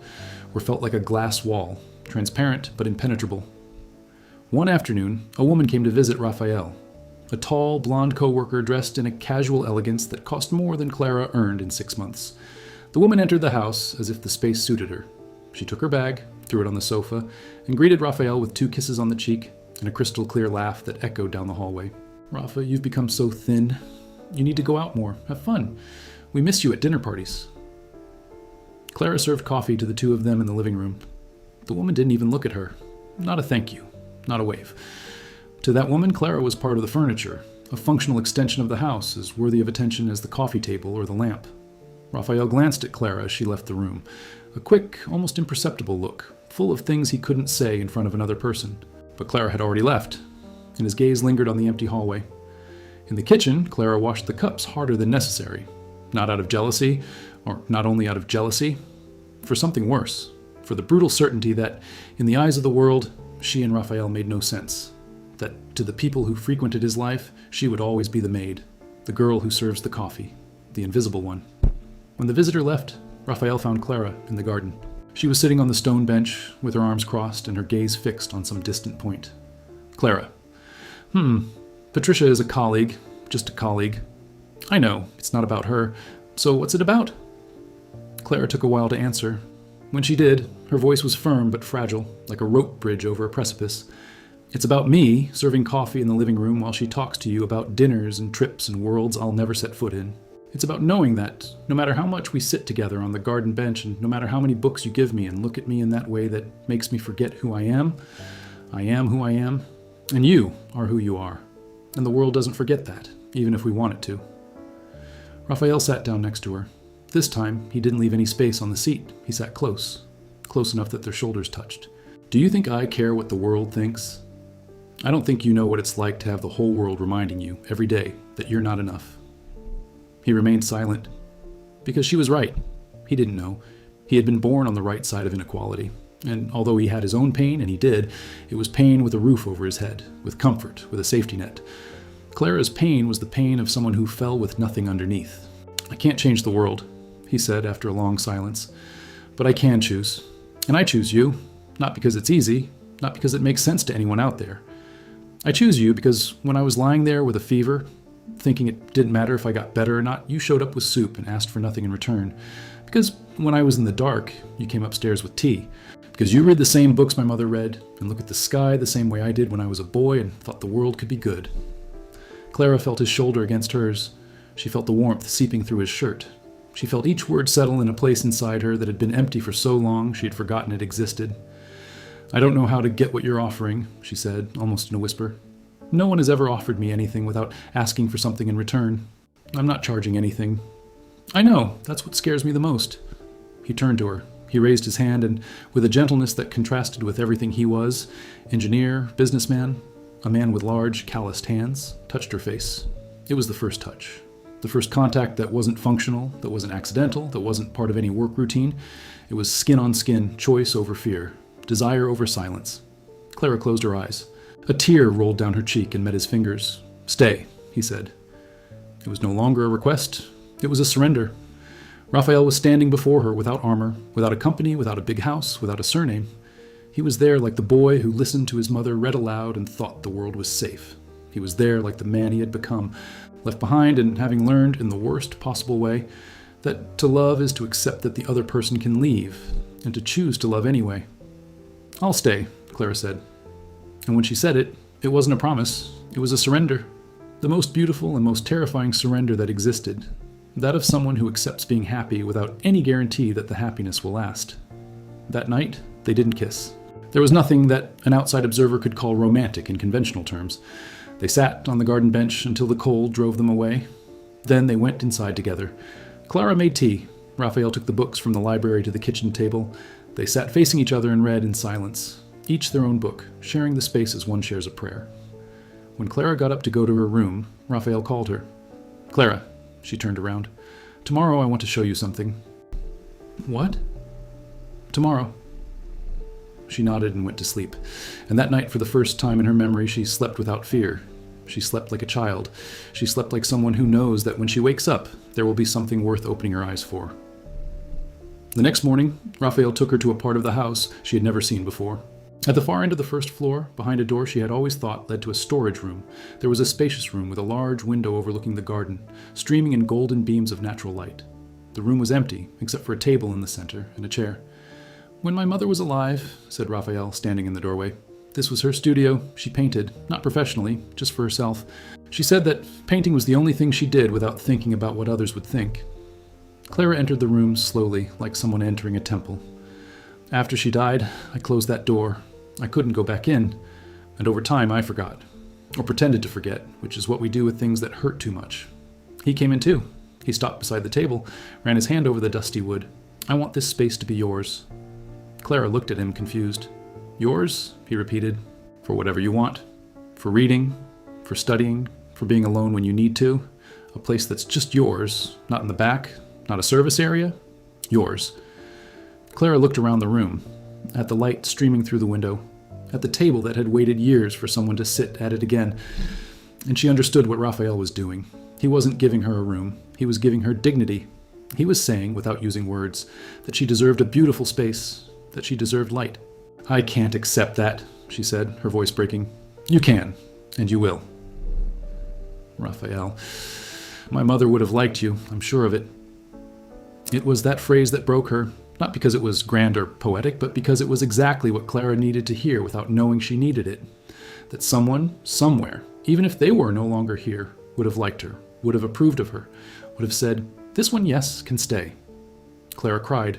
were felt like a glass wall, transparent but impenetrable. One afternoon, a woman came to visit Raphael. A tall, blonde co-worker dressed in a casual elegance that cost more than Clara earned in 6 months. The woman entered the house as if the space suited her. She took her bag, threw it on the sofa, and greeted Raphael with 2 kisses on the cheek and a crystal-clear laugh that echoed down the hallway. "Rafa, you've become so thin. You need to go out more, have fun. We miss you at dinner parties." Clara served coffee to the 2 of them in the living room. The woman didn't even look at her. Not a thank you, not a wave. To that woman, Clara was part of the furniture, a functional extension of the house, as worthy of attention as the coffee table or the lamp. Raphael glanced at Clara as she left the room. A quick, almost imperceptible look, full of things he couldn't say in front of another person. But Clara had already left, and his gaze lingered on the empty hallway. In the kitchen, Clara washed the cups harder than necessary. Not out of jealousy, or not only out of jealousy, for something worse. For the brutal certainty that, in the eyes of the world, she and Raphael made no sense. That to the people who frequented his life, she would always be the maid, the girl who serves the coffee, the invisible one. When the visitor left, Raphael found Clara in the garden. She was sitting on the stone bench, with her arms crossed and her gaze fixed on some distant point. Clara. Patricia is a colleague, just a colleague. I know, it's not about her. So what's it about? Clara took a while to answer. When she did, her voice was firm but fragile, like a rope bridge over a precipice. It's about me serving coffee in the living room while she talks to you about dinners and trips and worlds I'll never set foot in. It's about knowing that, no matter how much we sit together on the garden bench and no matter how many books you give me and look at me in that way that makes me forget who I am who I am, and you are who you are. And the world doesn't forget that, even if we want it to. Raphael sat down next to her. This time, he didn't leave any space on the seat. He sat close enough that their shoulders touched. Do you think I care what the world thinks? I don't think you know what it's like to have the whole world reminding you, every day, that you're not enough. He remained silent. Because she was right. He didn't know. He had been born on the right side of inequality. And although he had his own pain, and he did, it was pain with a roof over his head, with comfort, with a safety net. Clara's pain was the pain of someone who fell with nothing underneath. I can't change the world, he said after a long silence. But I can choose. And I choose you, not because it's easy, not because it makes sense to anyone out there. I choose you because when I was lying there with a fever, thinking it didn't matter if I got better or not, you showed up with soup and asked for nothing in return. Because when I was in the dark, you came upstairs with tea. Because you read the same books my mother read, and look at the sky the same way I did when I was a boy and thought the world could be good. Clara felt his shoulder against hers. She felt the warmth seeping through his shirt. She felt each word settle in a place inside her that had been empty for so long she had forgotten it existed. I don't know how to get what you're offering, she said, almost in a whisper. No one has ever offered me anything without asking for something in return. I'm not charging anything. I know, that's what scares me the most. He turned to her. He raised his hand and, with a gentleness that contrasted with everything he was, engineer, businessman, a man with large, calloused hands, touched her face. It was the first touch. The first contact that wasn't functional, that wasn't accidental, that wasn't part of any work routine. It was skin on skin, choice over fear, desire over silence. Clara closed her eyes. A tear rolled down her cheek and met his fingers. Stay, he said. It was no longer a request. It was a surrender. Raphael was standing before her without armor, without a company, without a big house, without a surname. He was there like the boy who listened to his mother read aloud and thought the world was safe. He was there like the man he had become, left behind and having learned in the worst possible way that to love is to accept that the other person can leave and to choose to love anyway. I'll stay, Clara said. And when she said it, it wasn't a promise. It was a surrender. The most beautiful and most terrifying surrender that existed. That of someone who accepts being happy without any guarantee that the happiness will last. That night, they didn't kiss. There was nothing that an outside observer could call romantic in conventional terms. They sat on the garden bench until the cold drove them away. Then they went inside together. Clara made tea. Raphael took the books from the library to the kitchen table. They sat facing each other and read in silence, each their own book, sharing the space as one shares a prayer. When Clara got up to go to her room, Raphael called her. Clara, she turned around. Tomorrow I want to show you something. What? Tomorrow. She nodded and went to sleep. And that night, for the first time in her memory, she slept without fear. She slept like a child. She slept like someone who knows that when she wakes up, there will be something worth opening her eyes for. The next morning, Raphael took her to a part of the house she had never seen before. At the far end of the first floor, behind a door she had always thought led to a storage room, there was a spacious room with a large window overlooking the garden, streaming in golden beams of natural light. The room was empty, except for a table in the center and a chair. When my mother was alive, said Raphael, standing in the doorway, this was her studio. She painted, not professionally, just for herself. She said that painting was the only thing she did without thinking about what others would think. Clara entered the room slowly, like someone entering a temple. After she died, I closed that door. I couldn't go back in, and over time I forgot, or pretended to forget, which is what we do with things that hurt too much. He came in too. He stopped beside the table, ran his hand over the dusty wood. "I want this space to be yours." Clara looked at him, confused. "Yours?" he repeated. "For whatever you want. For reading, for studying, for being alone when you need to. A place that's just yours, not in the back, not a service area. Yours." Clara looked around the room, at the light streaming through the window, at the table that had waited years for someone to sit at it again, and she understood what Raphael was doing. He wasn't giving her a room. He was giving her dignity. He was saying, without using words, that she deserved a beautiful space, that she deserved light. "I can't accept that," she said, her voice breaking. "You can, and you will." "Raphael, my mother would have liked you, I'm sure of it." It was that phrase that broke her, not because it was grand or poetic, but because it was exactly what Clara needed to hear without knowing she needed it. That someone, somewhere, even if they were no longer here, would have liked her, would have approved of her, would have said, "This one, yes, can stay." Clara cried.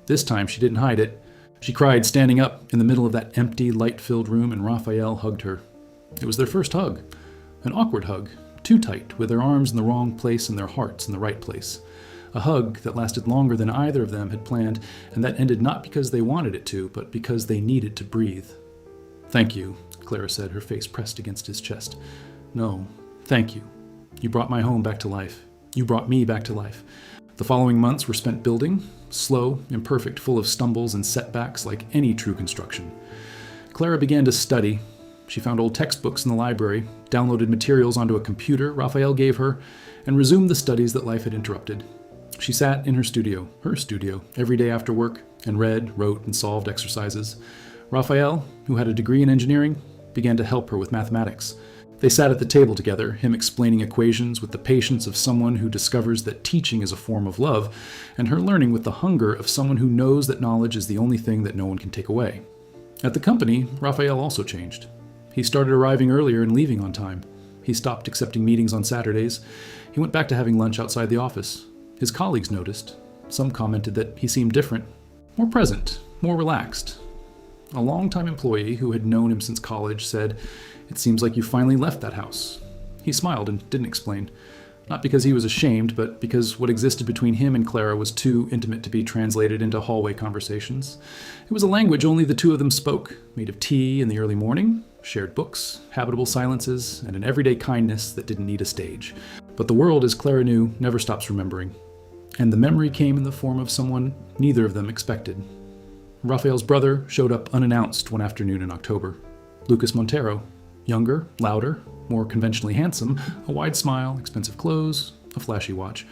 This time she didn't hide it. She cried standing up in the middle of that empty, light-filled room, and Raphael hugged her. It was their first hug. An awkward hug, too tight, with their arms in the wrong place and their hearts in the right place. A hug that lasted longer than either of them had planned, and that ended not because they wanted it to, but because they needed to breathe. "Thank you," Clara said, her face pressed against his chest. "No, thank you. You brought my home back to life. You brought me back to life." The following months were spent building, slow, imperfect, full of stumbles and setbacks like any true construction. Clara began to study. She found old textbooks in the library, downloaded materials onto a computer Raphael gave her, and resumed the studies that life had interrupted. She sat in her studio, every day after work, and read, wrote, and solved exercises. Raphael, who had a degree in engineering, began to help her with mathematics. They sat at the table together, him explaining equations with the patience of someone who discovers that teaching is a form of love, and her learning with the hunger of someone who knows that knowledge is the only thing that no one can take away. At the company, Raphael also changed. He started arriving earlier and leaving on time. He stopped accepting meetings on Saturdays. He went back to having lunch outside the office. His colleagues noticed. Some commented that he seemed different, more present, more relaxed. A longtime employee who had known him since college said, "It seems like you finally left that house." He smiled and didn't explain. Not because he was ashamed, but because what existed between him and Clara was too intimate to be translated into hallway conversations. It was a language only the two of them spoke, made of tea in the early morning, shared books, habitable silences, and an everyday kindness that didn't need a stage. But the world, as Clara knew, never stops remembering. And the memory came in the form of someone neither of them expected. Raphael's brother showed up unannounced one afternoon in October. Lucas Montero. Younger, louder, more conventionally handsome, a wide smile, expensive clothes, a flashy watch.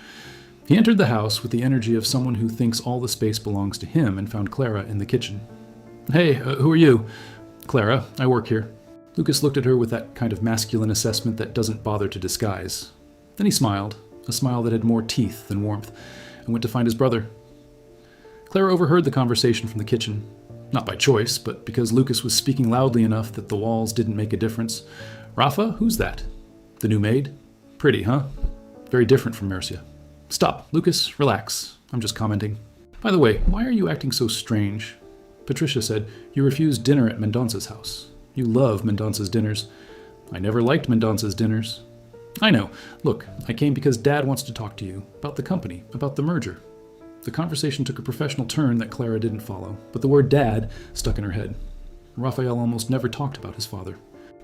He entered the house with the energy of someone who thinks all the space belongs to him and found Clara in the kitchen. "Hey, who are you?" "Clara, I work here." Lucas looked at her with that kind of masculine assessment that doesn't bother to disguise. Then he smiled, a smile that had more teeth than warmth, and went to find his brother. Clara overheard the conversation from the kitchen. Not by choice, but because Lucas was speaking loudly enough that the walls didn't make a difference. "Rafa, who's that?" "The new maid?" "Pretty, huh?" "Very different from Mercia." "Stop, Lucas, relax. I'm just commenting. By the way, why are you acting so strange?" Patricia said, "You refused dinner at Mendonca's house. You love Mendonca's dinners." "I never liked Mendonca's dinners." "I know. Look, I came because Dad wants to talk to you. About the company. About the merger." The conversation took a professional turn that Clara didn't follow, but the word Dad stuck in her head. Raphael almost never talked about his father.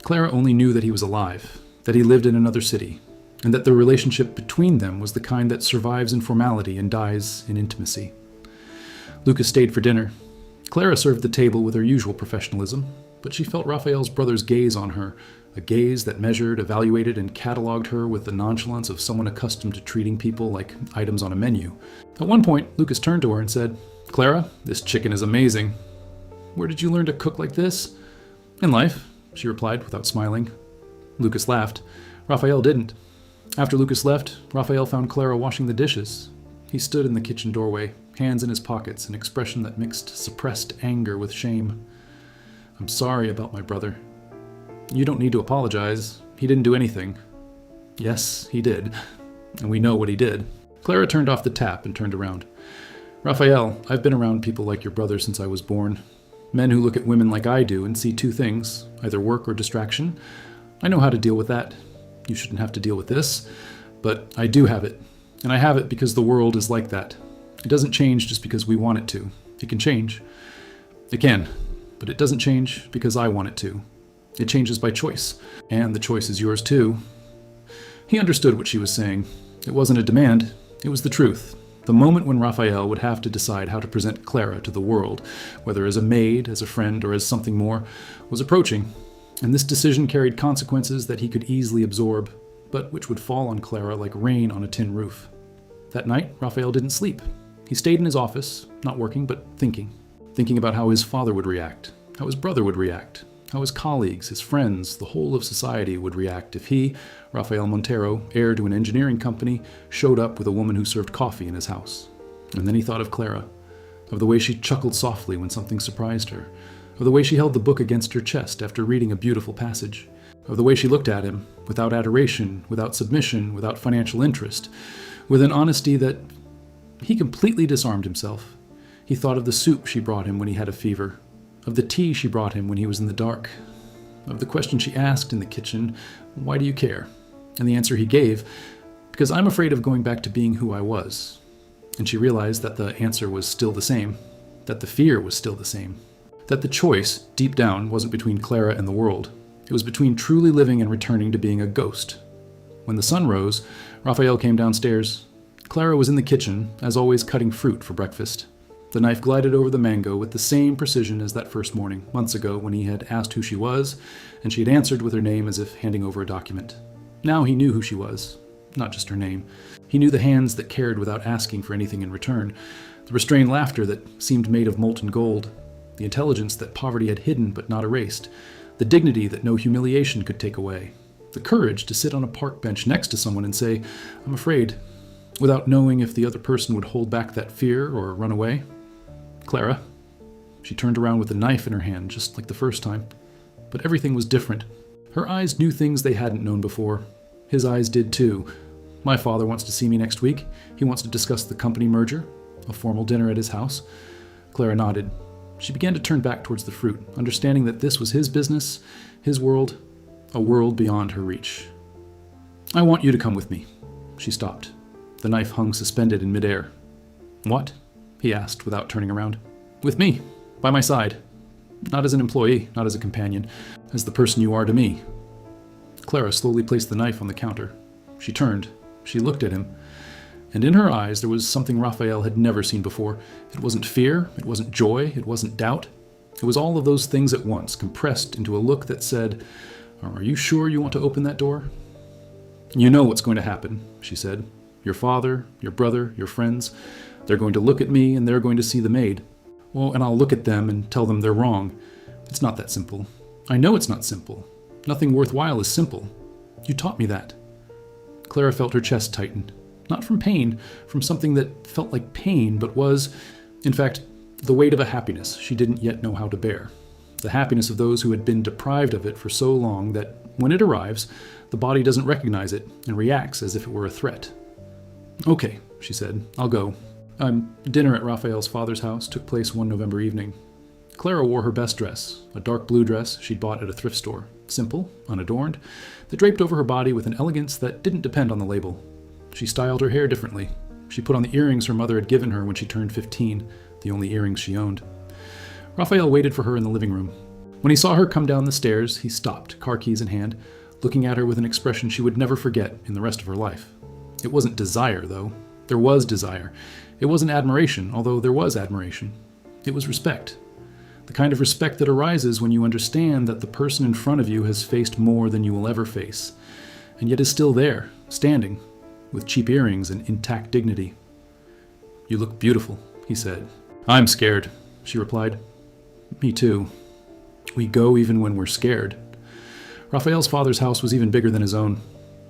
Clara only knew that he was alive, that he lived in another city, and that the relationship between them was the kind that survives in formality and dies in intimacy. Lucas stayed for dinner. Clara served the table with her usual professionalism, but she felt Raphael's brother's gaze on her, a gaze that measured, evaluated, and cataloged her with the nonchalance of someone accustomed to treating people like items on a menu. At one point, Lucas turned to her and said, "Clara, this chicken is amazing." "Where did you learn to cook like this?" "In life," she replied without smiling. Lucas laughed. Raphael didn't. After Lucas left, Raphael found Clara washing the dishes. He stood in the kitchen doorway, hands in his pockets, an expression that mixed suppressed anger with shame. "I'm sorry about my brother." "You don't need to apologize. He didn't do anything." "Yes, he did. And we know what he did." Clara turned off the tap and turned around. "Raphael, I've been around people like your brother since I was born. Men who look at women like I do and see two things, either work or distraction. I know how to deal with that. You shouldn't have to deal with this, but I do have it. And I have it because the world is like that. It doesn't change just because we want it to. It can change. It can, but it doesn't change because I want it to. It changes by choice, and the choice is yours too. He understood what she was saying. It wasn't a demand, it was the truth. The moment when Raphael would have to decide how to present Clara to the world, whether as a maid, as a friend, or as something more, was approaching. And this decision carried consequences that he could easily absorb, but which would fall on Clara like rain on a tin roof. That night, Raphael didn't sleep. He stayed in his office, not working, but thinking. Thinking about how his father would react, how his brother would react, how his colleagues, his friends, the whole of society would react if he, Rafael Montero, heir to an engineering company, showed up with a woman who served coffee in his house. And then he thought of Clara, of the way she chuckled softly when something surprised her, of the way she held the book against her chest after reading a beautiful passage, of the way she looked at him, without adoration, without submission, without financial interest, with an honesty that he completely disarmed himself. He thought of the soup she brought him when he had a fever, of the tea she brought him when he was in the dark, of the question she asked in the kitchen, "Why do you care?" And the answer he gave, "Because I'm afraid of going back to being who I was." And she realized that the answer was still the same, that the fear was still the same, that the choice, deep down, wasn't between Clara and the world. It was between truly living and returning to being a ghost. When the sun rose, Raphael came downstairs. Clara was in the kitchen, as always cutting fruit for breakfast. The knife glided over the mango with the same precision as that first morning, months ago, when he had asked who she was, and she had answered with her name as if handing over a document. Now he knew who she was, not just her name. He knew the hands that cared without asking for anything in return, the restrained laughter that seemed made of molten gold, the intelligence that poverty had hidden but not erased, the dignity that no humiliation could take away, the courage to sit on a park bench next to someone and say, "I'm afraid," without knowing if the other person would hold back that fear or run away. Clara. She turned around with a knife in her hand, just like the first time. But everything was different. Her eyes knew things they hadn't known before. His eyes did too. "My father wants to see me next week. He wants to discuss the company merger, a formal dinner at his house." Clara nodded. She began to turn back towards the fruit, understanding that this was his business, his world, a world beyond her reach. "I want you to come with me." She stopped. The knife hung suspended in midair. "What?" he asked without turning around. "With me, by my side. Not as an employee, not as a companion, as the person you are to me." Clara slowly placed the knife on the counter. She turned. She looked at him. And in her eyes there was something Raphael had never seen before. It wasn't fear, it wasn't joy, it wasn't doubt. It was all of those things at once, compressed into a look that said, "Are you sure you want to open that door?" "You know what's going to happen," she said. "Your father, your brother, your friends, they're going to look at me and they're going to see the maid. Well, and I'll look at them and tell them they're wrong. It's not that simple. I know it's not simple. Nothing worthwhile is simple. You taught me that." Clara felt her chest tighten. Not from pain, from something that felt like pain, but was, in fact, the weight of a happiness she didn't yet know how to bear. The happiness of those who had been deprived of it for so long that, when it arrives, the body doesn't recognize it and reacts as if it were a threat. "Okay," she said, "I'll go." Dinner at Raphael's father's house took place one November evening. Clara wore her best dress, a dark blue dress she'd bought at a thrift store, simple, unadorned, that draped over her body with an elegance that didn't depend on the label. She styled her hair differently. She put on the earrings her mother had given her when she turned 15, the only earrings she owned. Raphael waited for her in the living room. When he saw her come down the stairs, he stopped, car keys in hand, looking at her with an expression she would never forget in the rest of her life. It wasn't desire, though. There was desire. It wasn't admiration, although there was admiration. It was respect. The kind of respect that arises when you understand that the person in front of you has faced more than you will ever face, and yet is still there, standing, with cheap earrings and intact dignity. "You look beautiful," he said. "I'm scared," she replied. "Me too. We go even when we're scared." Raphael's father's house was even bigger than his own.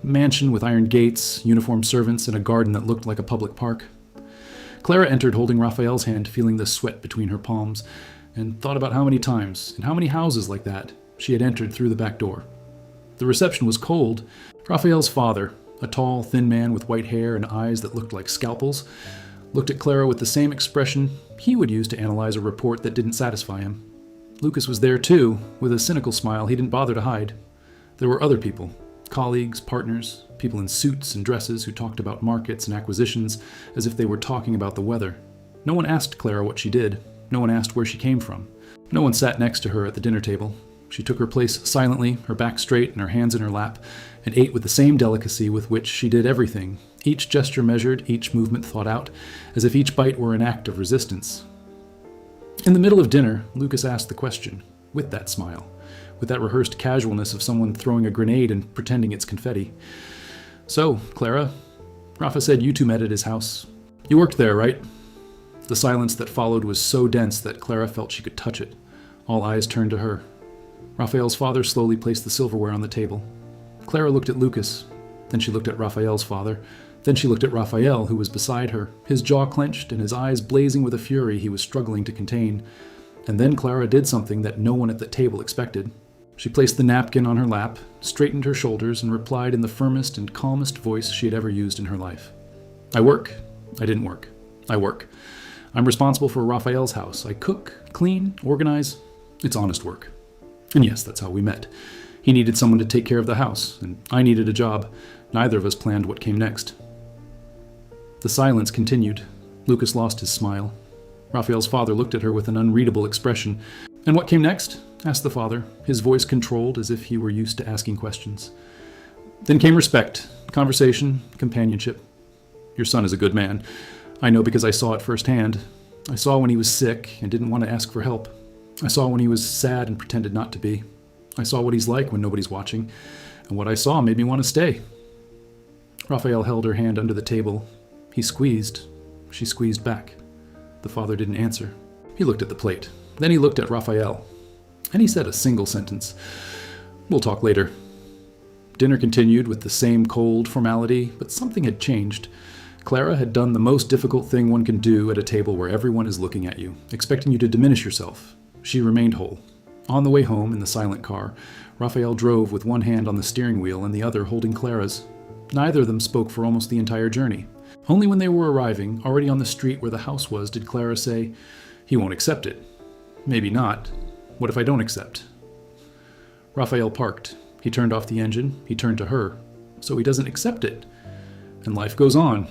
A mansion with iron gates, uniformed servants, and a garden that looked like a public park. Clara entered holding Raphael's hand, feeling the sweat between her palms, and thought about how many times, in how many houses like that, she had entered through the back door. The reception was cold. Raphael's father, a tall, thin man with white hair and eyes that looked like scalpels, looked at Clara with the same expression he would use to analyze a report that didn't satisfy him. Lucas was there too, with a cynical smile he didn't bother to hide. There were other people, colleagues, partners, people in suits and dresses who talked about markets and acquisitions as if they were talking about the weather. No one asked Clara what she did. No one asked where she came from. No one sat next to her at the dinner table. She took her place silently, her back straight and her hands in her lap, and ate with the same delicacy with which she did everything, each gesture measured, each movement thought out, as if each bite were an act of resistance. In the middle of dinner, Lucas asked the question, with that smile, with that rehearsed casualness of someone throwing a grenade and pretending it's confetti. "So, Clara, Rafa said you two met at his house. You worked there, right?" The silence that followed was so dense that Clara felt she could touch it. All eyes turned to her. Raphael's father slowly placed the silverware on the table. Clara looked at Lucas. Then she looked at Raphael's father. Then she looked at Raphael, who was beside her, his jaw clenched and his eyes blazing with a fury he was struggling to contain. And then Clara did something that no one at the table expected. She placed the napkin on her lap, straightened her shoulders, and replied in the firmest and calmest voice she had ever used in her life. "I work. I didn't work. I work. I'm responsible for Raphael's house. I cook, clean, organize. It's honest work. And yes, that's how we met. He needed someone to take care of the house, and I needed a job. Neither of us planned what came next." The silence continued. Lucas lost his smile. Raphael's father looked at her with an unreadable expression. "And what came next?" asked the father, his voice controlled as if he were used to asking questions. "Then came respect, conversation, companionship. Your son is a good man. I know because I saw it firsthand. I saw when he was sick and didn't want to ask for help. I saw when he was sad and pretended not to be. I saw what he's like when nobody's watching, and what I saw made me want to stay." Raphael held her hand under the table. He squeezed. She squeezed back. The father didn't answer. He looked at the plate. Then he looked at Raphael. And he said a single sentence. "We'll talk later." Dinner continued with the same cold formality, but something had changed. Clara had done the most difficult thing one can do at a table where everyone is looking at you, expecting you to diminish yourself. She remained whole. On the way home in the silent car, Raphael drove with one hand on the steering wheel and the other holding Clara's. Neither of them spoke for almost the entire journey. Only when they were arriving, already on the street where the house was, did Clara say, "He won't accept it." "Maybe not. What if I don't accept?" Raphael parked. He turned off the engine. He turned to her. "So he doesn't accept it. And life goes on.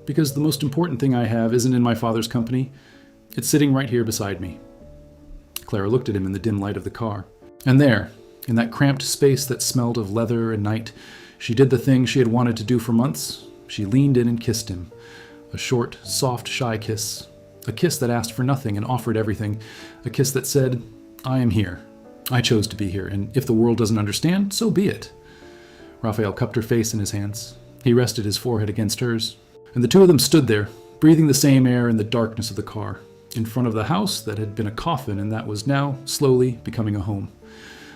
Because the most important thing I have isn't in my father's company. It's sitting right here beside me." Clara looked at him in the dim light of the car. And there, in that cramped space that smelled of leather and night, she did the thing she had wanted to do for months. She leaned in and kissed him. A short, soft, shy kiss. A kiss that asked for nothing and offered everything. A kiss that said, "I am here. I chose to be here, and if the world doesn't understand, so be it." Raphael cupped her face in his hands. He rested his forehead against hers. And the two of them stood there, breathing the same air in the darkness of the car, in front of the house that had been a coffin and that was now, slowly, becoming a home.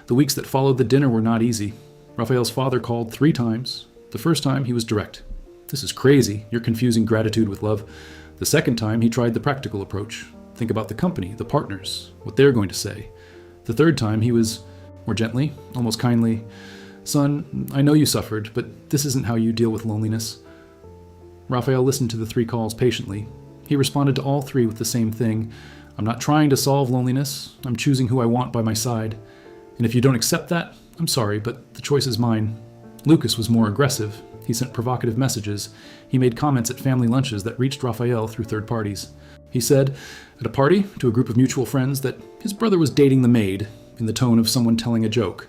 The weeks that followed the dinner were not easy. Raphael's father called 3 times. The first time, he was direct. "This is crazy. You're confusing gratitude with love." The second time, he tried the practical approach. Think about the company, the partners, what they're going to say. The third time, he was, more gently, almost kindly, "Son, I know you suffered, but this isn't how you deal with loneliness." Raphael listened to the 3 calls patiently. He responded to all 3 with the same thing. "I'm not trying to solve loneliness. I'm choosing who I want by my side. And if you don't accept that, I'm sorry, but the choice is mine." Lucas was more aggressive. He sent provocative messages. He made comments at family lunches that reached Raphael through third parties. He said, at a party to a group of mutual friends, that his brother was dating the maid, in the tone of someone telling a joke.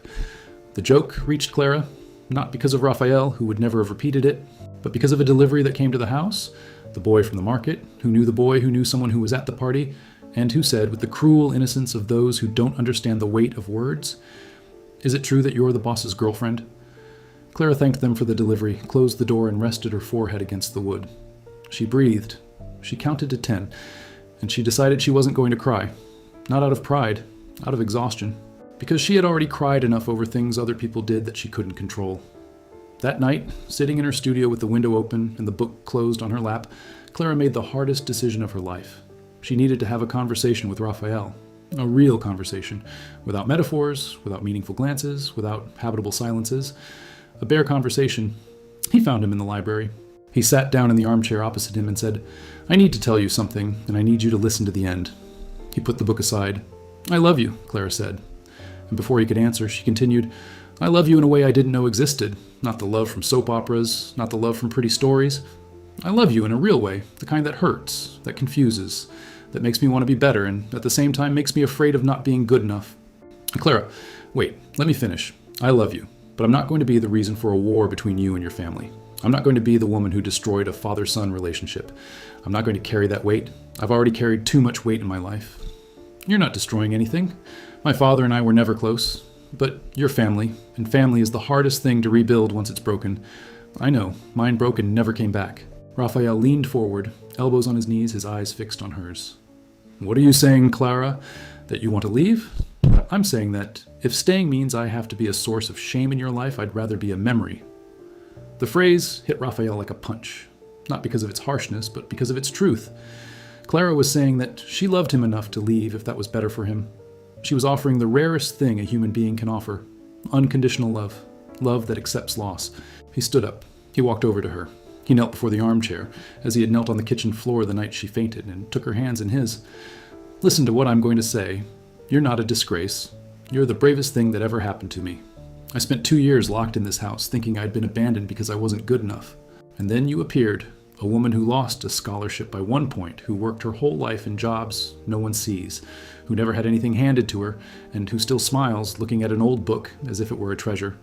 The joke reached Clara, not because of Raphael, who would never have repeated it, but because of a delivery that came to the house, the boy from the market, who knew the boy who knew someone who was at the party, and who said, with the cruel innocence of those who don't understand the weight of words, "Is it true that you're the boss's girlfriend?" Clara thanked them for the delivery, closed the door, and rested her forehead against the wood. She breathed. She counted to 10, and she decided she wasn't going to cry. Not out of pride, out of exhaustion, because she had already cried enough over things other people did that she couldn't control. That night, sitting in her studio with the window open and the book closed on her lap, Clara made the hardest decision of her life. She needed to have a conversation with Raphael. A real conversation, without metaphors, without meaningful glances, without habitable silences. A bare conversation. He found him in the library. He sat down in the armchair opposite him and said, "I need to tell you something, and I need you to listen to the end." He put the book aside. "I love you," Clara said. And before he could answer, she continued, I love you in a way I didn't know existed. Not the love from soap operas, not the love from pretty stories. I love you in a real way, the kind that hurts, that confuses, that makes me want to be better, and at the same time makes me afraid of not being good enough. Clara, wait, let me finish. I love you, but I'm not going to be the reason for a war between you and your family. I'm not going to be the woman who destroyed a father-son relationship. I'm not going to carry that weight. I've already carried too much weight in my life. You're not destroying anything. My father and I were never close. But you're family, and family is the hardest thing to rebuild once it's broken. I know, mine broke and never came back. Raphael leaned forward, elbows on his knees, his eyes fixed on hers. What are you saying, Clara? That you want to leave? I'm saying that if staying means I have to be a source of shame in your life, I'd rather be a memory. The phrase hit Raphael like a punch, not because of its harshness, but because of its truth. Clara was saying that she loved him enough to leave if that was better for him. She was offering the rarest thing a human being can offer, unconditional love, love that accepts loss. He stood up. He walked over to her. He knelt before the armchair, as he had knelt on the kitchen floor the night she fainted, and took her hands in his. Listen to what I'm going to say. You're not a disgrace. You're the bravest thing that ever happened to me. I spent 2 years locked in this house, thinking I'd been abandoned because I wasn't good enough. And then you appeared, a woman who lost a scholarship by 1 point, who worked her whole life in jobs no one sees, who never had anything handed to her, and who still smiles looking at an old book as if it were a treasure.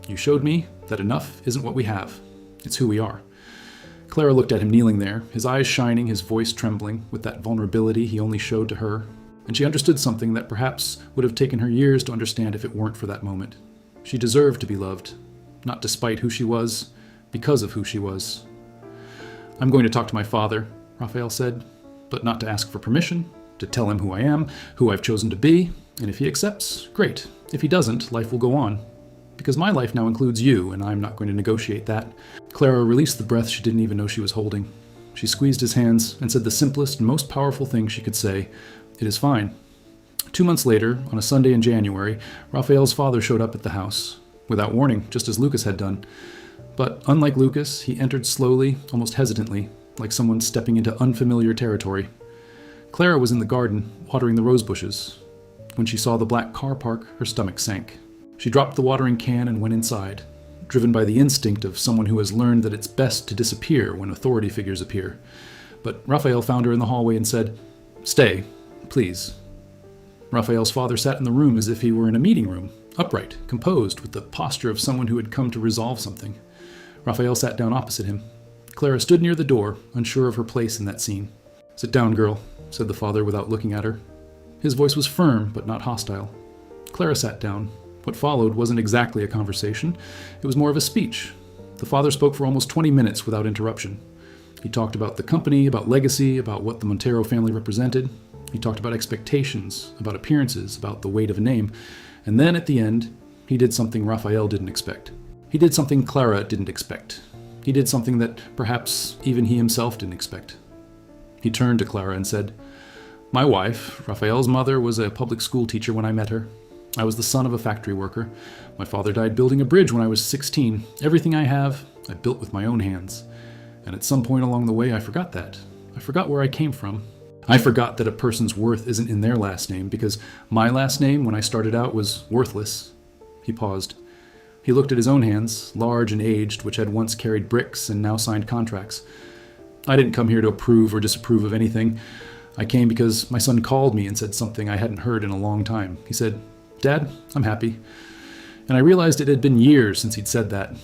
You showed me that enough isn't what we have. It's who we are. Clara looked at him kneeling there, his eyes shining, his voice trembling, with that vulnerability he only showed to her, and she understood something that perhaps would have taken her years to understand if it weren't for that moment. She deserved to be loved, not despite who she was, because of who she was. I'm going to talk to my father, Raphael said, but not to ask for permission, to tell him who I am, who I've chosen to be, and if he accepts, great. If he doesn't, life will go on. Because my life now includes you, and I'm not going to negotiate that. Clara released the breath she didn't even know she was holding. She squeezed his hands and said the simplest and most powerful thing she could say, "It is fine." 2 months later, on a Sunday in January, Raphael's father showed up at the house, without warning, just as Lucas had done. But unlike Lucas, he entered slowly, almost hesitantly, like someone stepping into unfamiliar territory. Clara was in the garden, watering the rose bushes. When she saw the black car park, her stomach sank. She dropped the watering can and went inside, driven by the instinct of someone who has learned that it's best to disappear when authority figures appear. But Raphael found her in the hallway and said, "Stay, please." Raphael's father sat in the room as if he were in a meeting room, upright, composed, with the posture of someone who had come to resolve something. Raphael sat down opposite him. Clara stood near the door, unsure of her place in that scene. "Sit down, girl," said the father without looking at her. His voice was firm, but not hostile. Clara sat down. What followed wasn't exactly a conversation. It was more of a speech. The father spoke for almost 20 minutes without interruption. He talked about the company, about legacy, about what the Montero family represented. He talked about expectations, about appearances, about the weight of a name. And then, at the end, he did something Raphael didn't expect. He did something Clara didn't expect. He did something that perhaps even he himself didn't expect. He turned to Clara and said, "My wife, Raphael's mother, was a public school teacher when I met her. I was the son of a factory worker. My father died building a bridge when I was 16. Everything I have, I built with my own hands. And at some point along the way, I forgot that. I forgot where I came from. I forgot that a person's worth isn't in their last name, because my last name, when I started out, was worthless." He paused. He looked at his own hands, large and aged, which had once carried bricks and now signed contracts. "I didn't come here to approve or disapprove of anything. I came because my son called me and said something I hadn't heard in a long time. He said, 'Dad, I'm happy.' And I realized it had been years since he'd said that.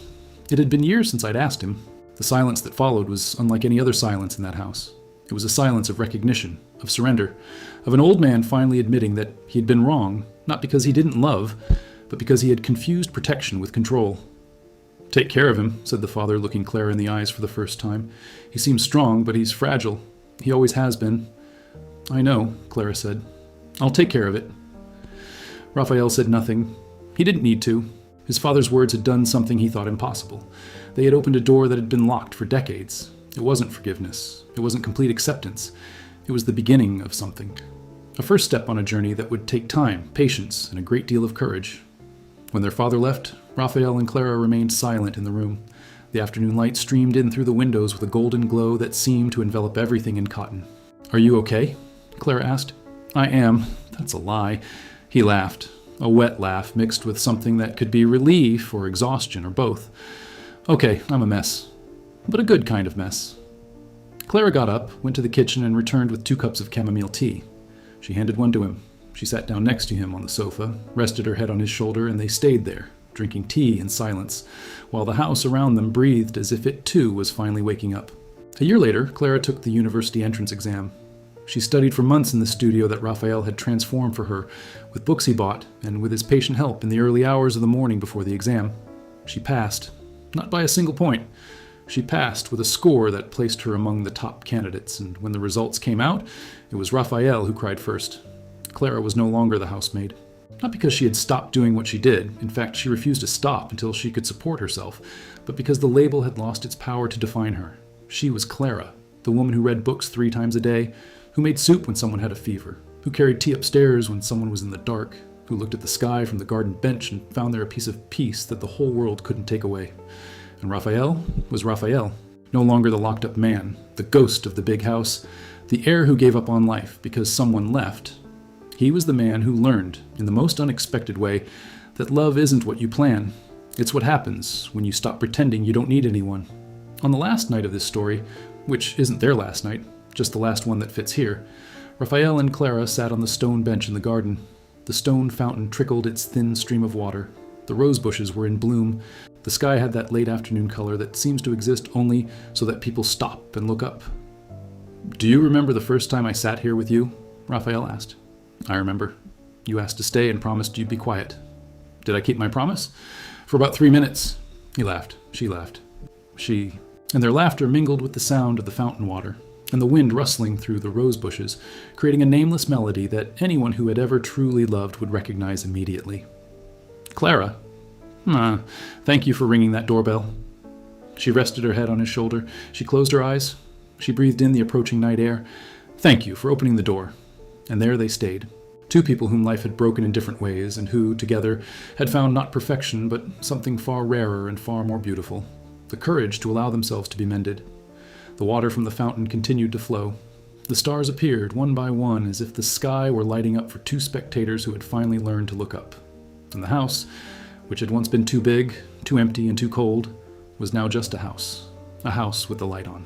It had been years since I'd asked him. The silence that followed was unlike any other silence in that house. It was a silence of recognition, of surrender, of an old man finally admitting that he'd been wrong, not because he didn't love, but because he had confused protection with control. "Take care of him," said the father, looking Clara in the eyes for the first time. "He seems strong, but he's fragile. He always has been." "I know," Clara said. "I'll take care of it." Raphael said nothing. He didn't need to. His father's words had done something he thought impossible. They had opened a door that had been locked for decades. It wasn't forgiveness. It wasn't complete acceptance. It was the beginning of something. A first step on a journey that would take time, patience, and a great deal of courage. When their father left, Raphael and Clara remained silent in the room. The afternoon light streamed in through the windows with a golden glow that seemed to envelop everything in cotton. "Are you okay?" Clara asked. "I am. That's a lie." He laughed. A wet laugh mixed with something that could be relief or exhaustion or both. Okay, I'm a mess. But a good kind of mess. Clara got up, went to the kitchen, and returned with 2 cups of chamomile tea. She handed one to him. She sat down next to him on the sofa, rested her head on his shoulder, and they stayed there, drinking tea in silence, while the house around them breathed as if it too was finally waking up. A year later, Clara took the university entrance exam. She studied for months in the studio that Raphael had transformed for her, with books he bought, and with his patient help in the early hours of the morning before the exam. She passed, not by a single point. She passed with a score that placed her among the top candidates, and when the results came out, it was Raphael who cried first. Clara was no longer the housemaid. Not because she had stopped doing what she did, in fact she refused to stop until she could support herself, but because the label had lost its power to define her. She was Clara, the woman who read books 3 times a day, who made soup when someone had a fever, who carried tea upstairs when someone was in the dark, who looked at the sky from the garden bench and found there a piece of peace that the whole world couldn't take away. And Raphael was Raphael, no longer the locked-up man, the ghost of the big house, the heir who gave up on life because someone left. He was the man who learned, in the most unexpected way, that love isn't what you plan. It's what happens when you stop pretending you don't need anyone. On the last night of this story, which isn't their last night, just the last one that fits here, Raphael and Clara sat on the stone bench in the garden. The stone fountain trickled its thin stream of water. The rose bushes were in bloom. The sky had that late afternoon color that seems to exist only so that people stop and look up. "Do you remember the first time I sat here with you?" Raphael asked. "I remember. You asked to stay and promised you'd be quiet. Did I keep my promise?" "For about 3 minutes." He laughed. She laughed. And their laughter mingled with the sound of the fountain water and the wind rustling through the rose bushes, creating a nameless melody that anyone who had ever truly loved would recognize immediately. "Clara? Thank you for ringing that doorbell." She rested her head on his shoulder. She closed her eyes. She breathed in the approaching night air. "Thank you for opening the door." And there they stayed. 2 people whom life had broken in different ways, and who, together, had found not perfection, but something far rarer and far more beautiful. The courage to allow themselves to be mended. The water from the fountain continued to flow. The stars appeared, one by one, as if the sky were lighting up for 2 spectators who had finally learned to look up. And the house, which had once been too big, too empty, and too cold, was now just a house with the light on.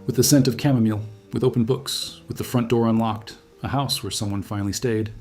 With the scent of chamomile, with open books, with the front door unlocked, a house where someone finally stayed.